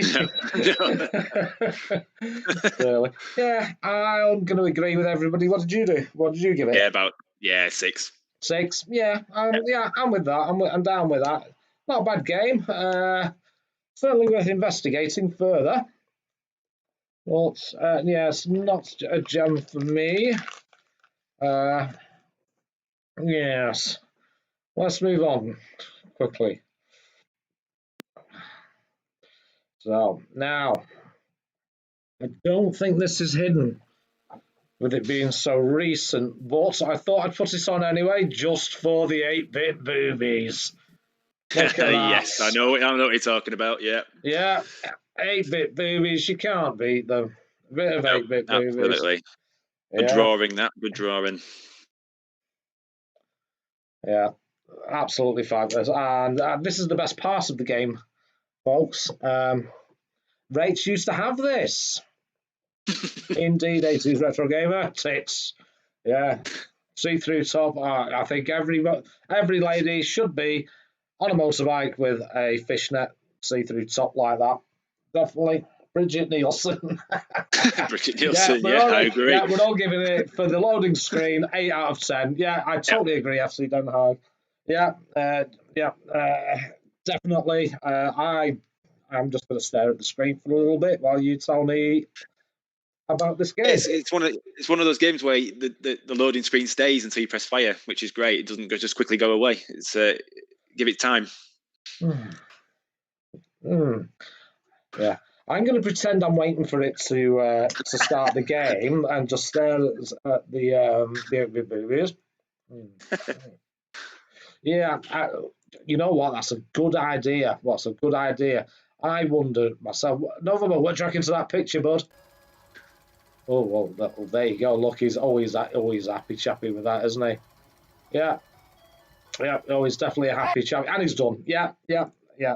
Really? Yeah, I'm going to agree with everybody. What did you do? What did you give it? Yeah, 6. 6. Yeah, I'm with that. I'm down with that. Not a bad game. Certainly worth investigating further. But yes, not a gem for me. Yes. Let's move on quickly. So now, I don't think this is hidden with it being so recent, but I thought I'd put this on anyway, just for the 8-bit boobies. Look at that. Yes, I know what you're talking about, yeah. Yeah, 8-bit boobies, you can't beat them. A bit of 8-bit boobies. Absolutely. Good drawing, that. Good drawing. Yeah, absolutely fabulous. And this is the best part of the game, folks. Rates used to have this. Indeed, 80s Retro Gamer. Tits. Yeah. See-through top. I think every lady should be on a motorbike with a fishnet see-through top like that. Definitely. Bridget Nielsen. Bridget Nielsen, I agree. Yeah, we're all giving it, for the loading screen, 8 out of 10. Yeah, I totally agree, FC Den Haag. Definitely. I'm just going to stare at the screen for a little bit while you tell me about this game. It's one of those games where the loading screen stays until you press fire, which is great. It doesn't just quickly go away. It's give it time. Yeah, I'm going to pretend I'm waiting for it to start the game and just stare at the videos. Yeah, you know what? That's a good idea. What's a good idea? I wonder myself. November, what do you reckon to that picture, bud? Oh, well, there you go. Look, he's always happy chappy with that, isn't he? Yeah. Oh, he's definitely a happy chappy, and he's done. Yeah.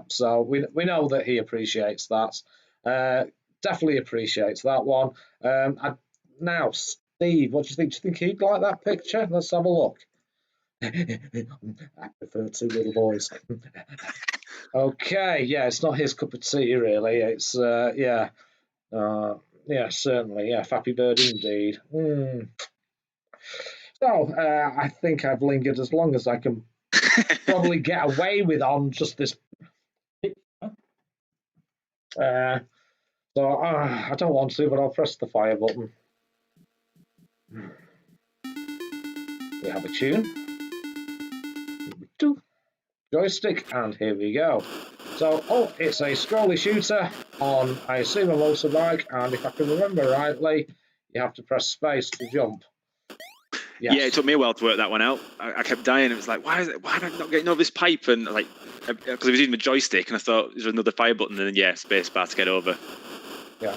So we know that he appreciates that. Definitely appreciates that one. Now, Steve, what do you think? Do you think he'd like that picture? Let's have a look. I prefer two little boys. Okay, yeah, it's not his cup of tea, really. It's yeah, certainly, yeah, Fappy Bird indeed. So I think I've lingered as long as I can probably get away with on just this. So I don't want to, but I'll press the fire button. We have a tune. Joystick, and here we go. So, it's a scrolly shooter on, I assume, a motorbike, and if I can remember rightly, you have to press space to jump. Yes. Yeah, it took me a while to work that one out. I kept dying. It was like, why am I not getting over this pipe? And like, because I was using the joystick, and I thought there's another fire button, and then space bar to get over. Yeah,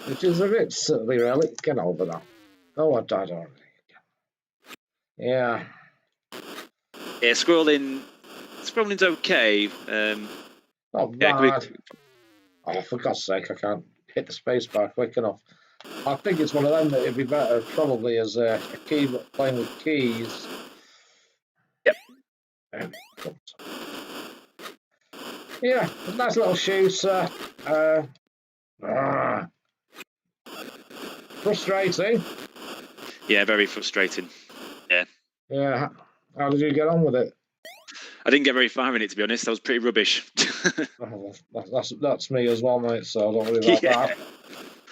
which is a bit silly, really. Get over that. Oh, I died already. Yeah. Yeah, scrolling's okay. Not bad. Oh, for God's sake, I can't hit the space bar quick enough. I think it's one of them that it'd be better probably as a key playing with keys. Yep. Yeah, a nice little shooter. Frustrating. Yeah, very frustrating. Yeah. Yeah. How did you get on with it? I didn't get very far in it, to be honest. I was pretty rubbish. That's me as well, mate. So don't worry about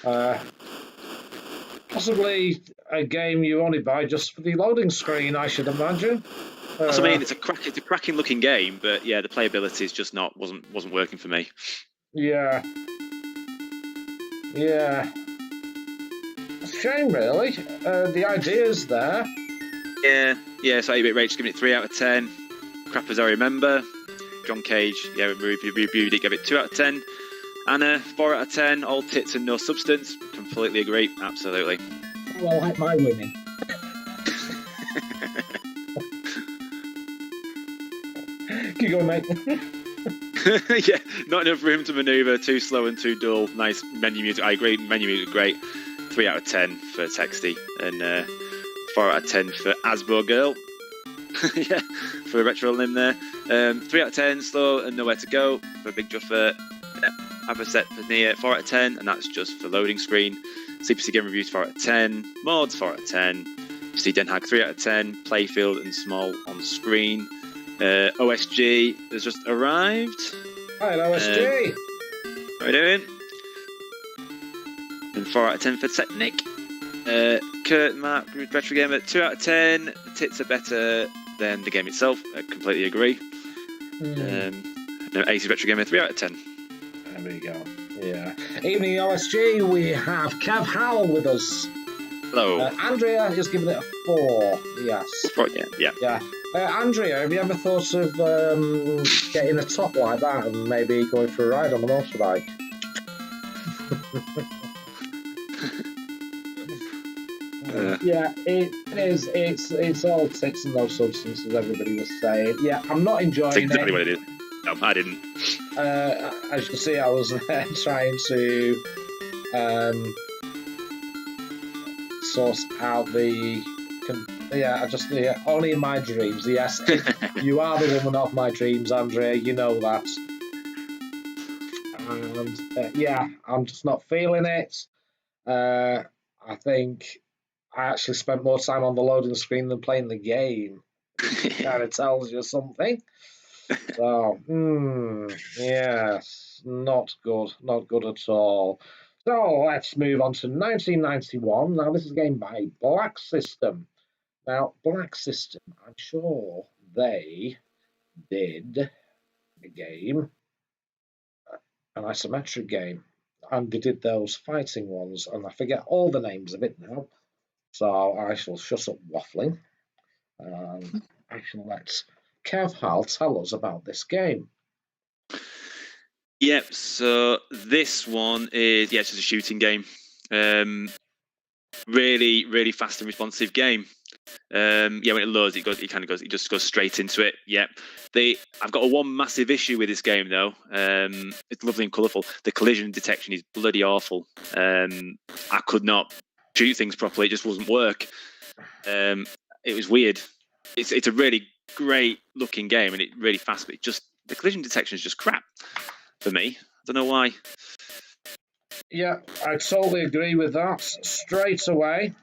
that. Possibly a game you only buy just for the loading screen, I should imagine. That's what I mean. It's a cracking looking game, but yeah, the playability is just wasn't working for me. Yeah. It's a shame, really. The idea's there. Yeah. So 8-bit Rage giving it 3 out of 10. Crap as I remember. John Cage, reviewed it, gave it 2 out of 10. Anna, 4 out of 10. All tits and no substance. Completely agree. Absolutely. Well, like my women. Keep going, mate. Yeah, not enough room to manoeuvre. Too slow and too dull. Nice menu music. I agree. Menu music great. 3 out of 10 for Texty, and 4 out of 10 for Asbo Girl. Yeah, for a retro limb there. 3 out of 10, slow and nowhere to go for Big Juffer. Averset for Nia, 4 out of 10, and that's just for loading screen. CPC Game Reviews, 4 out of 10. Mods, 4 out of 10. FC Den Haag, 3 out of 10. Playfield and small on screen. OSG has just arrived. Hi, OSG. How are we doing? And 4 out of 10 for Technic. Kurt Mark, Retro Gamer, 2 out of 10. The tits are better than the game itself. I completely agree. AC Retro Gamer, 3 out of 10. There we go. Yeah. Evening OSG, we have KEV-HAL with us. Hello. Andrea is giving it a 4. Yes. 4, yeah. Andrea, have you ever thought of getting a top like that and maybe going for a ride on a motorbike? Yeah, it is. It's all tits and no substance, as everybody was saying. Yeah, I'm not enjoying That's exactly what it is. No, I didn't. As you can see, I was trying to source out the. Only in my dreams. Yes, you are the woman of my dreams, Andrea. You know that. And yeah, I'm just not feeling it. I think I actually spent more time on the loading screen than playing the game. Kind of tells you something. So, yes, not good, not good at all. So let's move on to 1991. Now, this is a game by Black System. Now, Black System, I'm sure they did a game, an isometric game, and they did those fighting ones, and I forget all the names of it now. So I shall shut up waffling, and I shall let KEV-HAL tell us about this game. Yep. So this one is it's just a shooting game. Really, really fast and responsive game. When it loads, it just goes straight into it. Yep. I've got one massive issue with this game though. It's lovely and colourful. The collision detection is bloody awful. I could not shoot things properly. It just wouldn't work. It was weird. It's a really great looking game and it's really fast, but the collision detection is just crap for me. I don't know why. Yeah, I totally agree with that. Straight away.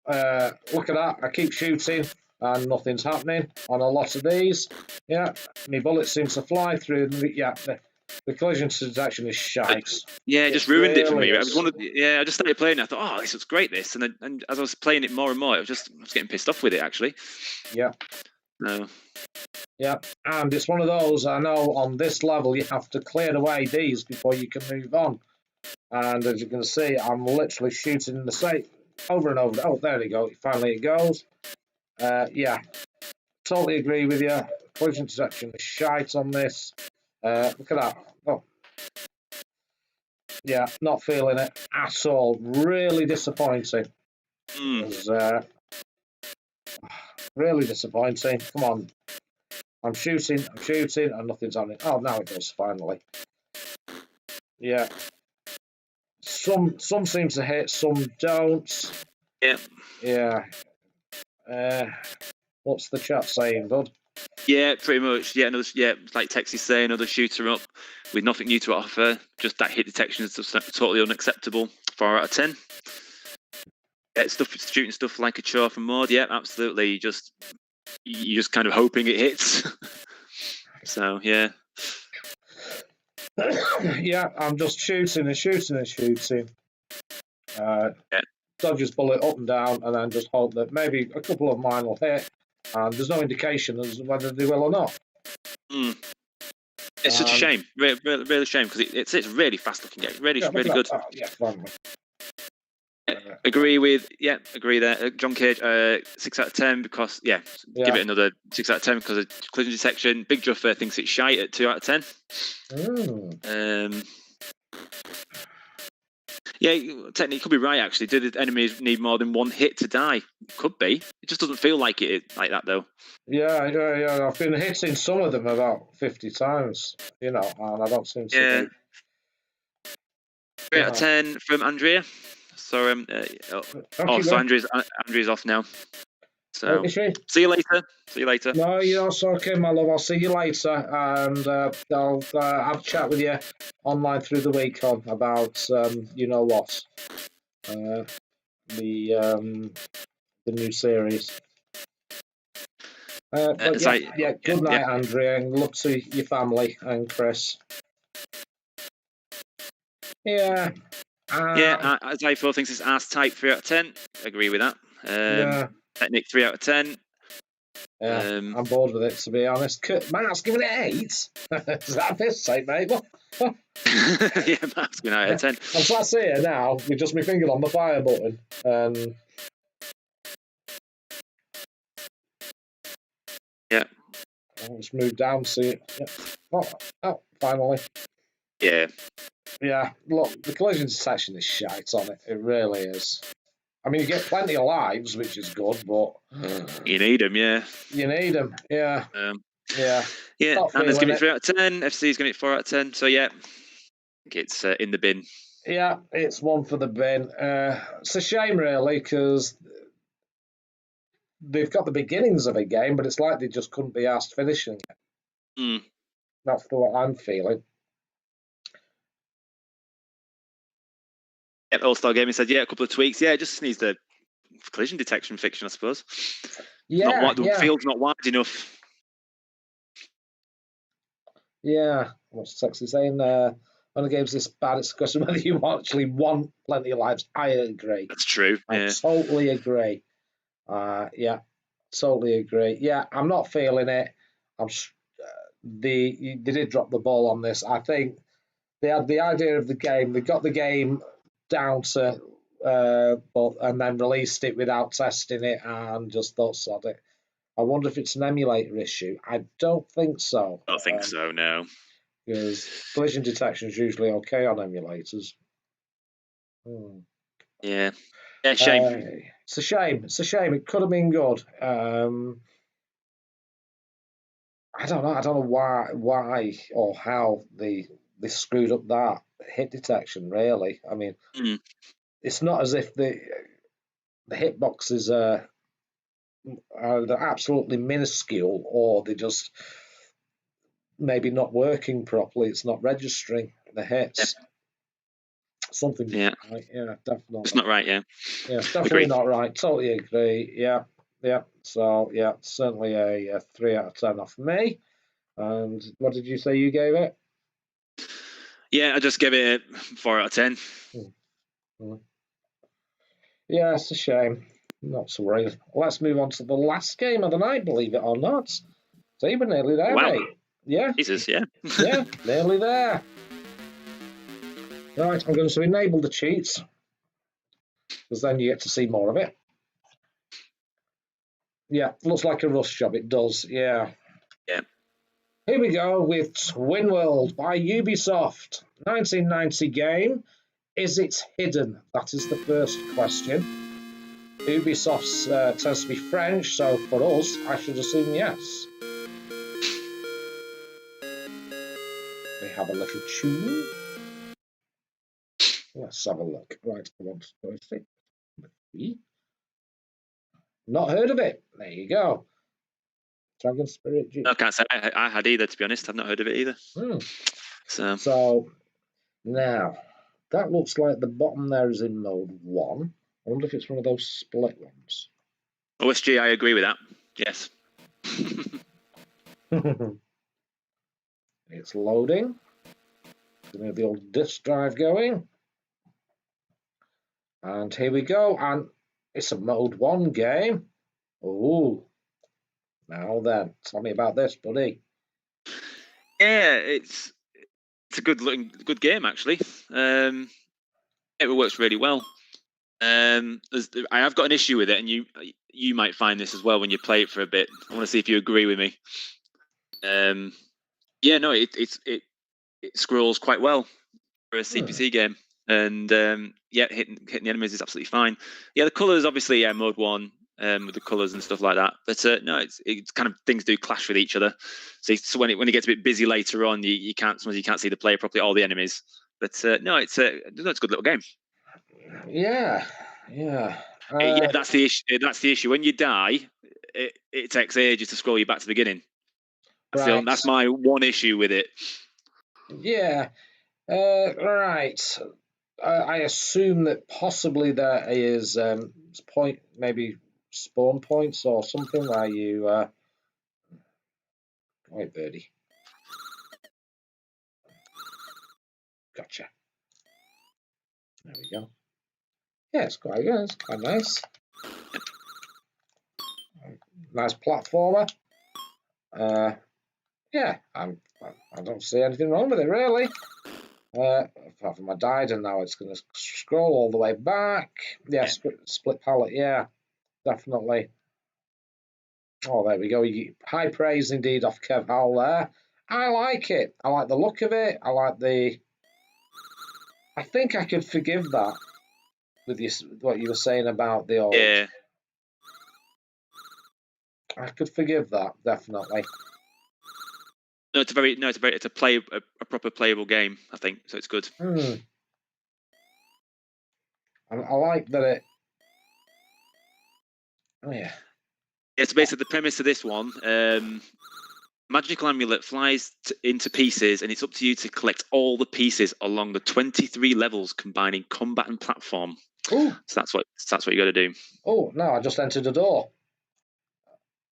Look at that. I keep shooting and nothing's happening on a lot of these. Yeah, my bullets seem to fly through. The collision detection is shite. It just ruined it for me. I just started playing it. I thought, this looks great, this. And as I was playing it more and more, I was getting pissed off with it, actually. Yeah. No. Yeah, and it's one of those, I know on this level you have to clear away these before you can move on. And as you can see, I'm literally shooting the same over and over. Oh, there we go. Finally it goes. Yeah, totally agree with you. Collision detection is shite on this. Look at that. Oh. Yeah, not feeling it at all. Really disappointing. Really disappointing. Come on. I'm shooting, and nothing's on it. Oh, now it does, finally. Yeah. Some seem to hit, some don't. Yeah. Yeah. What's the chat saying, bud? Yeah, pretty much. Yeah, like Tex is saying, another shooter up with nothing new to offer. Just that hit detection is totally unacceptable. 4 out of 10. Yeah, shooting stuff like a chore from mode. Yeah, absolutely. You're just kind of hoping it hits. So yeah. Yeah, I'm just shooting and shooting and shooting. Dodge his bullet up and down, and then just hope that maybe a couple of mine will hit. And there's no indication as to whether they will or not. It's such a shame, really shame, because it's a really fast looking game, really good. Yeah, finally. Agree there. John Cage, 6 out of 10 because give it another 6 out of 10 because of collision detection. Big Juffer thinks it's shite at 2 out of 10. Yeah, technically, could be right. Actually, do the enemies need more than one hit to die? Could be. It just doesn't feel like it like that though. Yeah. I've been hitting some of them about 50 times, and I don't seem to. Yeah. 3 out of 10 from Andrea. So so Andrea's off now. So is she? See you later. No, it's okay, my love. I'll see you later, and I'll have a chat with you online through the week about you know what, the new series. Good night, Andrea, and look to your family and Chris. Yeah. As I4 thinks it's ass type 3 out of 10. Agree with that. Technic 3 out of 10. Yeah, I'm bored with it, to be honest. Matt's giving it 8. Is that a piss take, mate? Yeah, Matt's giving it 8 out of 10. I'm sat here now with just my finger on the fire button. Yeah. I'll just move down, see it. Yeah. Oh, finally. Yeah. Yeah, look, the collision detection is shite on it. It really is. I mean, you get plenty of lives, which is good, but you need them, yeah. You need them, yeah. Yeah. Anna's giving it 3 out of 10. FC's giving it 4 out of 10. So yeah, it's in the bin. Yeah, it's one for the bin. It's a shame, really, because they've got the beginnings of a game, but it's like they just couldn't be asked finishing it. That's what I'm feeling. All-Star Gaming said, a couple of tweaks. Yeah, it just needs the collision detection fiction, I suppose. The field's not wide enough. Yeah, what's Texas saying? When the game's this bad, it's a question whether you actually want plenty of lives. I agree. That's true. I totally agree. Yeah, totally agree. Yeah, I'm not feeling it. They did drop the ball on this. I think they had the idea of the game. They got the game down to, and then released it without testing it and just thought, sod it. I wonder if it's an emulator issue. I don't think so. I don't think so, no. Because collision detection is usually okay on emulators. Yeah. Yeah, shame. It's a shame. It's a shame. It could have been good. I don't know. I don't know why or how they screwed up that hit detection. Really, I mean, it's not as if the hitboxes are absolutely minuscule, or they just maybe not working properly. It's not registering the hits. Yep. Something. Yeah. Right? Yeah, definitely. It's not right. Yeah. Yeah, it's definitely not right. Totally agree. Yeah. So yeah, certainly a 3 out of 10 off me. And what did you say you gave it? Yeah, I just gave it a 4 out of 10. Yeah, it's a shame. Not so worried. Let's move on to the last game of the night, believe it or not. So you were nearly there, wow. mate. Yeah. Jesus, yeah. Yeah, nearly there. Right, I'm going to enable the cheats, because then you get to see more of it. Yeah, looks like a rush job. It does, yeah. Yeah. Here we go with Twin World by Ubisoft. 1990 game. Is it hidden? That is the first question. Ubisoft tends to be French, so for us, I should assume yes. We have a little tune. Let's have a look. Right, I want to see. Not heard of it. There you go. Dragon Spirit Duke. I can't say I had either, to be honest. I've not heard of it either. So now that looks like the bottom there is in mode 1. I wonder if it's one of those split ones. OSG, I agree with that. Yes. It's loading. We have the old disk drive going. And here we go. And it's a mode 1 game. Oh. Now then, tell me about this, buddy. Yeah, it's a good game actually. It works really well. I have got an issue with it, and you might find this as well when you play it for a bit. I want to see if you agree with me. It scrolls quite well for a CPC game, and hitting the enemies is absolutely fine. Yeah, the colours obviously mode 1. With the colours and stuff like that, but no, it's kind of things do clash with each other. So when it gets a bit busy later on, you can't see the player properly, all the enemies. But no, it's a good little game. Yeah. That's the issue. That's the issue. When you die, it takes ages to scroll you back to the beginning. Right. That's my one issue with it. Yeah. Right. I assume that possibly there is maybe spawn points or something where you wait, birdie. Gotcha. There we go. Yeah, it's quite good. It's quite nice. Nice platformer. Yeah, I don't see anything wrong with it really. Apart from I died, and now it's going to scroll all the way back. Yeah, split palette. Yeah, definitely. Oh, there we go. High praise indeed off KEV-HAL there. I like it. I like the look of it. I think I could forgive that with what you were saying about the old. Yeah. I could forgive that, definitely. No, it's a proper playable game, I think. So it's good. I like that it. Oh yeah. Yeah, so basically the premise of this one, Magical amulet flies into pieces, and it's up to you to collect all the pieces along the 23 levels, combining combat and platform. Ooh. So that's what you got to do. Oh, no, I just entered a door.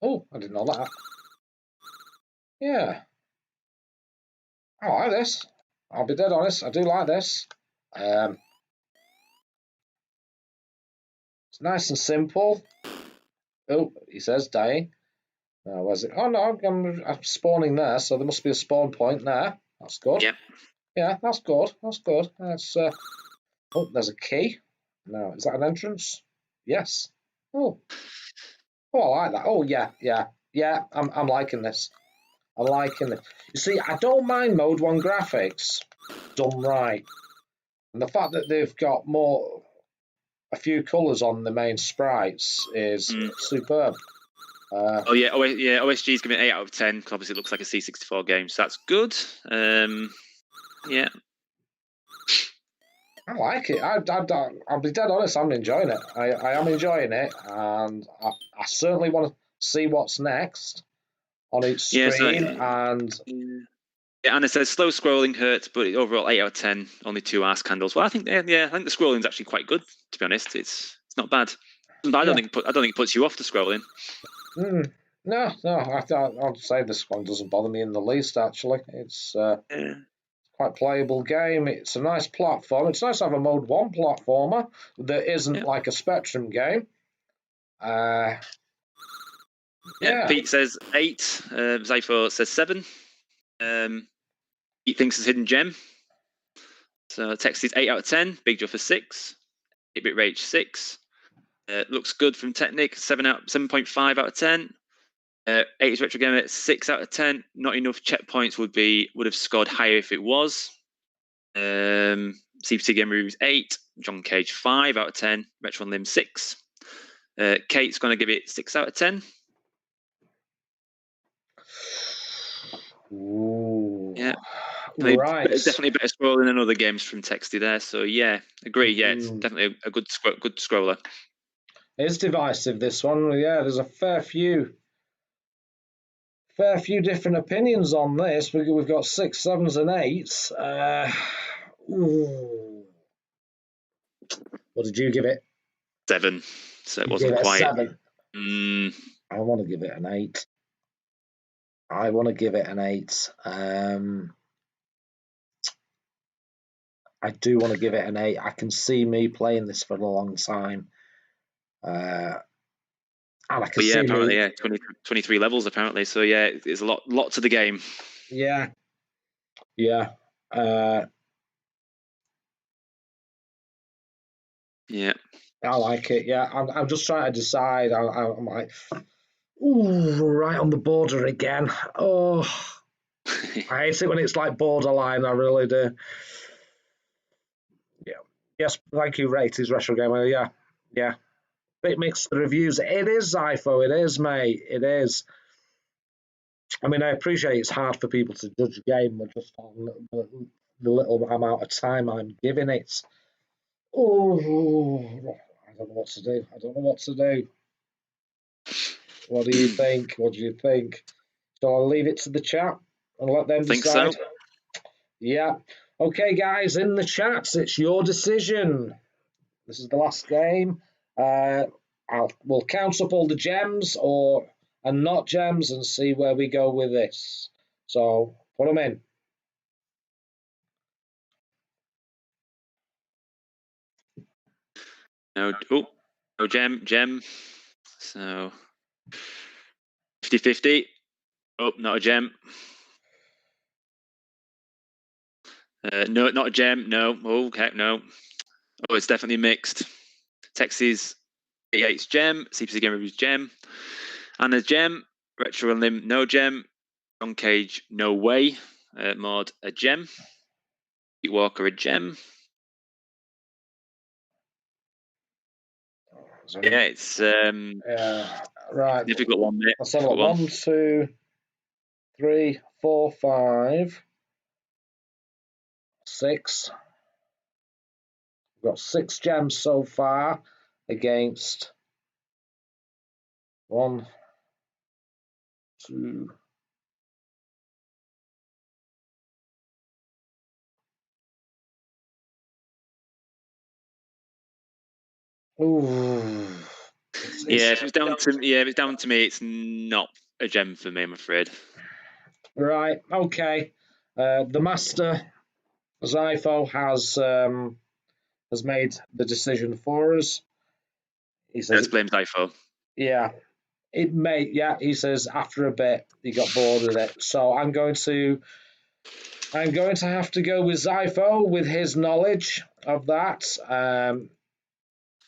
Oh, I didn't know that. Yeah. I like this. I'll be dead honest. I do like this. It's nice and simple. Oh, he says dying. Where's it? Oh no, I'm spawning there, so there must be a spawn point there. That's good. Yep. Yeah, that's good. That's good. That's oh, there's a key. No, is that an entrance? Yes. Oh, oh, I like that. Oh yeah, yeah, yeah. I'm liking this. I'm liking it. You see, I don't mind Mode 1 graphics done right, and the fact that they've got a few colours on the main sprites is superb. Oh yeah, OSG's giving it 8 out of 10. Cause obviously, it looks like a C64 game, so that's good. Yeah. I like it. I'll be dead honest. I'm enjoying it. I am enjoying it, and I certainly want to see what's next on each screen. And it says slow scrolling hurts, but overall 8 out of 10. Only 2 arse candles. Well, I think the scrolling's actually quite good. To be honest, it's not bad. I don't think it puts you off the scrolling. No. I'll say this one doesn't bother me in the least. Actually, it's quite playable game. It's a nice platform. It's nice to have a Mode 1 platformer that isn't like a Spectrum game. Pete says 8. Zypho says 7. Pete thinks it's hidden gem. So text is 8 out of 10. Big Joe for 6. 8-bit rage 6. Looks good from Technic. 7.5 out of 10. 80s retro gamer 6 out of 10. Not enough checkpoints would have scored higher if it was. CPC Game Reviews 8. John Cage 5 out of 10. Retro Limb 6. Kate's going to give it 6 out of 10. Ooh. Yeah. Right. Definitely better scrolling than other games from Texty there. So yeah, agree. Yeah, it's definitely a good scroller. It's divisive, this one. Yeah, there's a fair few different opinions on this. We've got 6, 7s, and 8s. What did you give it? 7. So it wasn't gave it quite. A 7. I want to give it an 8. I want to give it an 8. I do want to give it an 8. I can see me playing this for a long time. And I can see apparently, 23 levels apparently. So yeah, there's a lot to the game. Yeah. Yeah. Yeah. I like it. Yeah, I'm just trying to decide. I'm like, ooh, right on the border again. Oh, I hate it when it's like borderline. I really do. Yeah. Yes. Thank you, Ratings Retro Gamer. Yeah. Bit mixed reviews. It is, Zypho. It is, mate. It is. I mean, I appreciate it's hard for people to judge a game just on the little amount of time I'm giving it. Oh, I don't know what to do. What do you think? So I'll leave it to the chat and let them decide. So. Yeah. Okay, guys, in the chats, it's your decision. This is the last game. We'll count up all the gems and not gems and see where we go with this. So put them in. No gem. So 50-50. Oh, not a gem. No, not a gem. No. Okay, no. Oh, it's definitely mixed. Texas 88's gem. CPC Game Reviews gem. Anna's gem. Retro and Limb no gem. John Cage no way. Mod a gem. Pete Walker a gem. Yeah, it's right. Difficult one, mate. Let's have a look. 1, 2, 3, 4, 5, 6. We've got 6 gems so far against 1, 2, Ooh. Yeah, if it's down to me, it's not a gem for me, I'm afraid. Right. Okay. The master Zypho has made the decision for us. He says, Let's blame Zypho. "Yeah, it may. Yeah," he says. After a bit, he got bored with it. So I'm going to have to go with Zypho with his knowledge of that.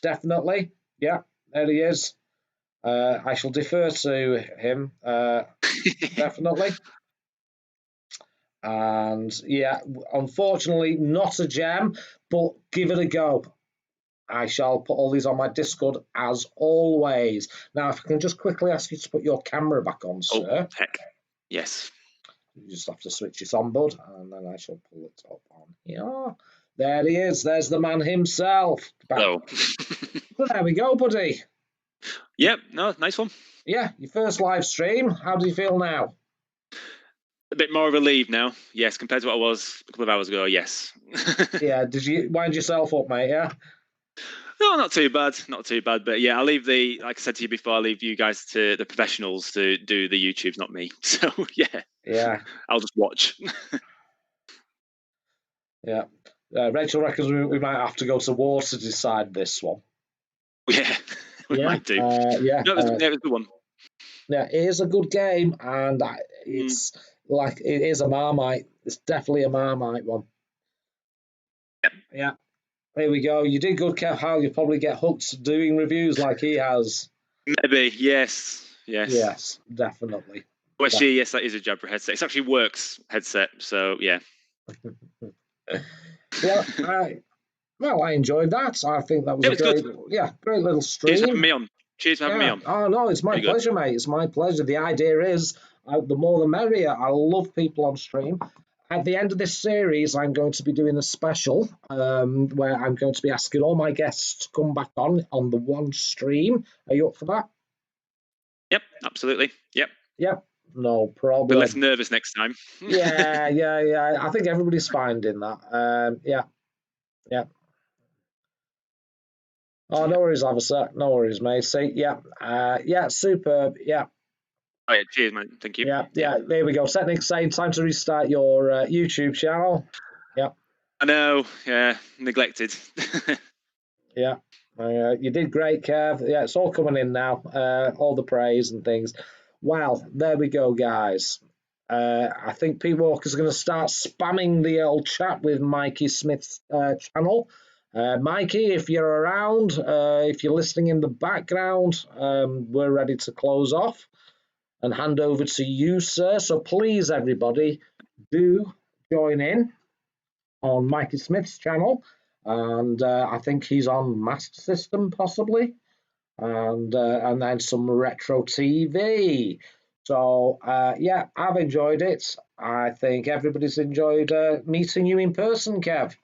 Definitely. Yeah, there he is. I shall defer to him. Definitely. And yeah, unfortunately, not a gem, but give it a go. I shall put all these on my Discord as always. Now, if I can just quickly ask you to put your camera back on, Oh, sir. heck. Yes. You just have to switch it on, bud, and then I shall pull it up on here. There he is. There's the man himself. Hello. There we go, buddy. Yep. No, nice one. Yeah, your first live stream. How do you feel now? A bit more relieved now. Yes, compared to what I was a couple of hours ago. Yes. Yeah, did you wind yourself up, mate? Yeah. No, not too bad. Not too bad. But yeah, I'll leave like I said to you before, I'll leave you guys to the professionals to do the YouTubes, not me. So yeah. Yeah. I'll just watch. Yeah. Rachel reckons we might have to go to war to decide this one. Yeah, we might do. Yeah. No, it was a good one. Yeah, it is a good game, and it's like it is a Marmite. It's definitely a Marmite one. Yeah. There we go. You did good, KEV-HAL. You probably get hooked doing reviews like he has. Maybe, yes. Yes, definitely. Well, actually, yes, that is a Jabra headset. It actually works headset, so yeah. Yeah, I enjoyed that. I think that was a great, great little stream. Cheers for having me on. Cheers for having me on. Oh no, it's my pleasure, mate. It's my pleasure. The idea is the more the merrier. I love people on stream. At the end of this series, I'm going to be doing a special where I'm going to be asking all my guests to come back on the one stream. Are you up for that? Yep, absolutely. Yep, no problem. Be less nervous next time. yeah. I think everybody's finding that. Yeah. Oh, no worries, officer. No worries, mate. See, yeah, superb. Yeah. Oh, yeah, cheers, mate. Thank you. Yeah. There we go. Technic's saying time to restart your YouTube channel. Yeah. I know. Yeah, neglected. Yeah. You did great, Kev. Yeah, it's all coming in now. All the praise and things. Well, there we go, guys. I think Pete Walker's going to start spamming the old chat with Mikey Smith's channel. Mikey, if you're around, if you're listening in the background, we're ready to close off and hand over to you, sir. So please, everybody, do join in on Mikey Smith's channel. And I think he's on Master System, possibly. And then some retro TV. So, yeah, I've enjoyed it. I think everybody's enjoyed meeting you in person, Kev.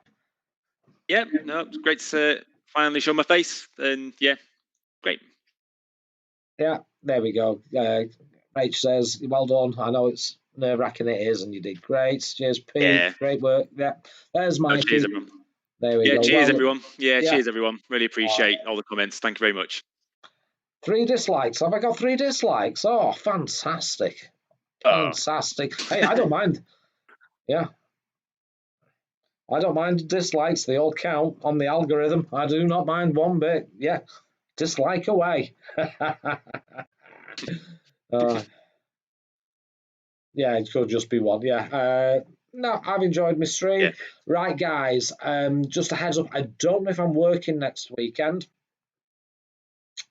Yeah, no, it's great to finally show my face. And yeah, great. Yeah, there we go. Rach says, well done. I know it's nerve-wracking, it is, and you did great. Cheers, Pete. Yeah. Great work. Yeah, there's Mikey. Cheers, everyone. There we go. Cheers, everyone. Cheers, everyone. Really appreciate all the comments. Thank you very much. 3 dislikes. Have I got 3 dislikes? Oh, fantastic. Fantastic. Hey, I don't mind. Yeah. I don't mind dislikes. They all count on the algorithm. I do not mind one bit. Yeah. Dislike away. Yeah, it could just be one. Yeah. No, I've enjoyed my stream. Yeah. Right, guys. Just a heads up. I don't know if I'm working next weekend.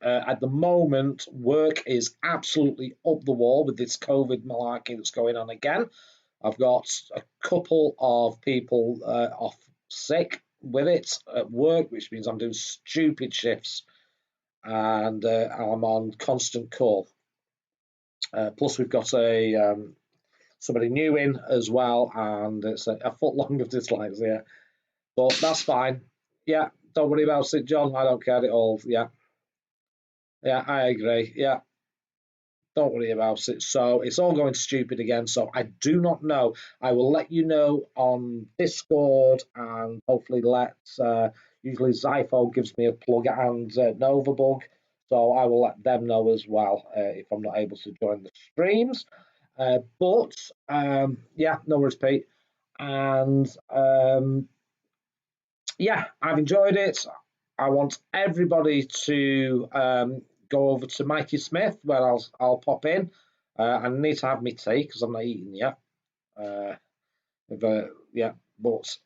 At the moment, work is absolutely up the wall with this COVID malarkey that's going on again. I've got a couple of people off sick with it at work, which means I'm doing stupid shifts and I'm on constant call. Plus, we've got somebody new in as well, and it's a foot long of dislikes here. But that's fine. Yeah, don't worry about it, John. I don't care at all. Yeah, I agree. Yeah. Don't worry about it. So it's all going stupid again. So I do not know. I will let you know on Discord and hopefully let Usually Zypho gives me a plug and Novabug, so I will let them know as well if I'm not able to join the streams. But yeah, no worries, Pete. And yeah, I've enjoyed it. I want everybody to go over to Mikey Smith, where I'll pop in. I need to have my tea because I'm not eating yet. Yeah, but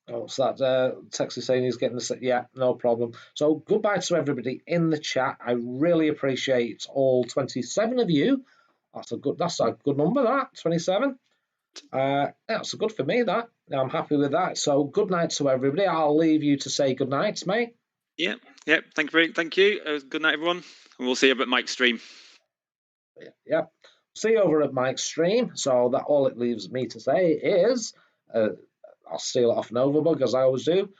what's that? Texas saying he's getting the yeah, no problem. So goodbye to everybody in the chat. I really appreciate all 27 of you. That's a good number. That 27. That's good for me. That I'm happy with that. So good night to everybody. I'll leave you to say good night, mate. Yeah. Thank you. Good night, everyone. And we'll see you at Mike's stream. Yeah. See you over at Mike's stream. So that all it leaves me to say is, I'll steal it off Novabug as I always do.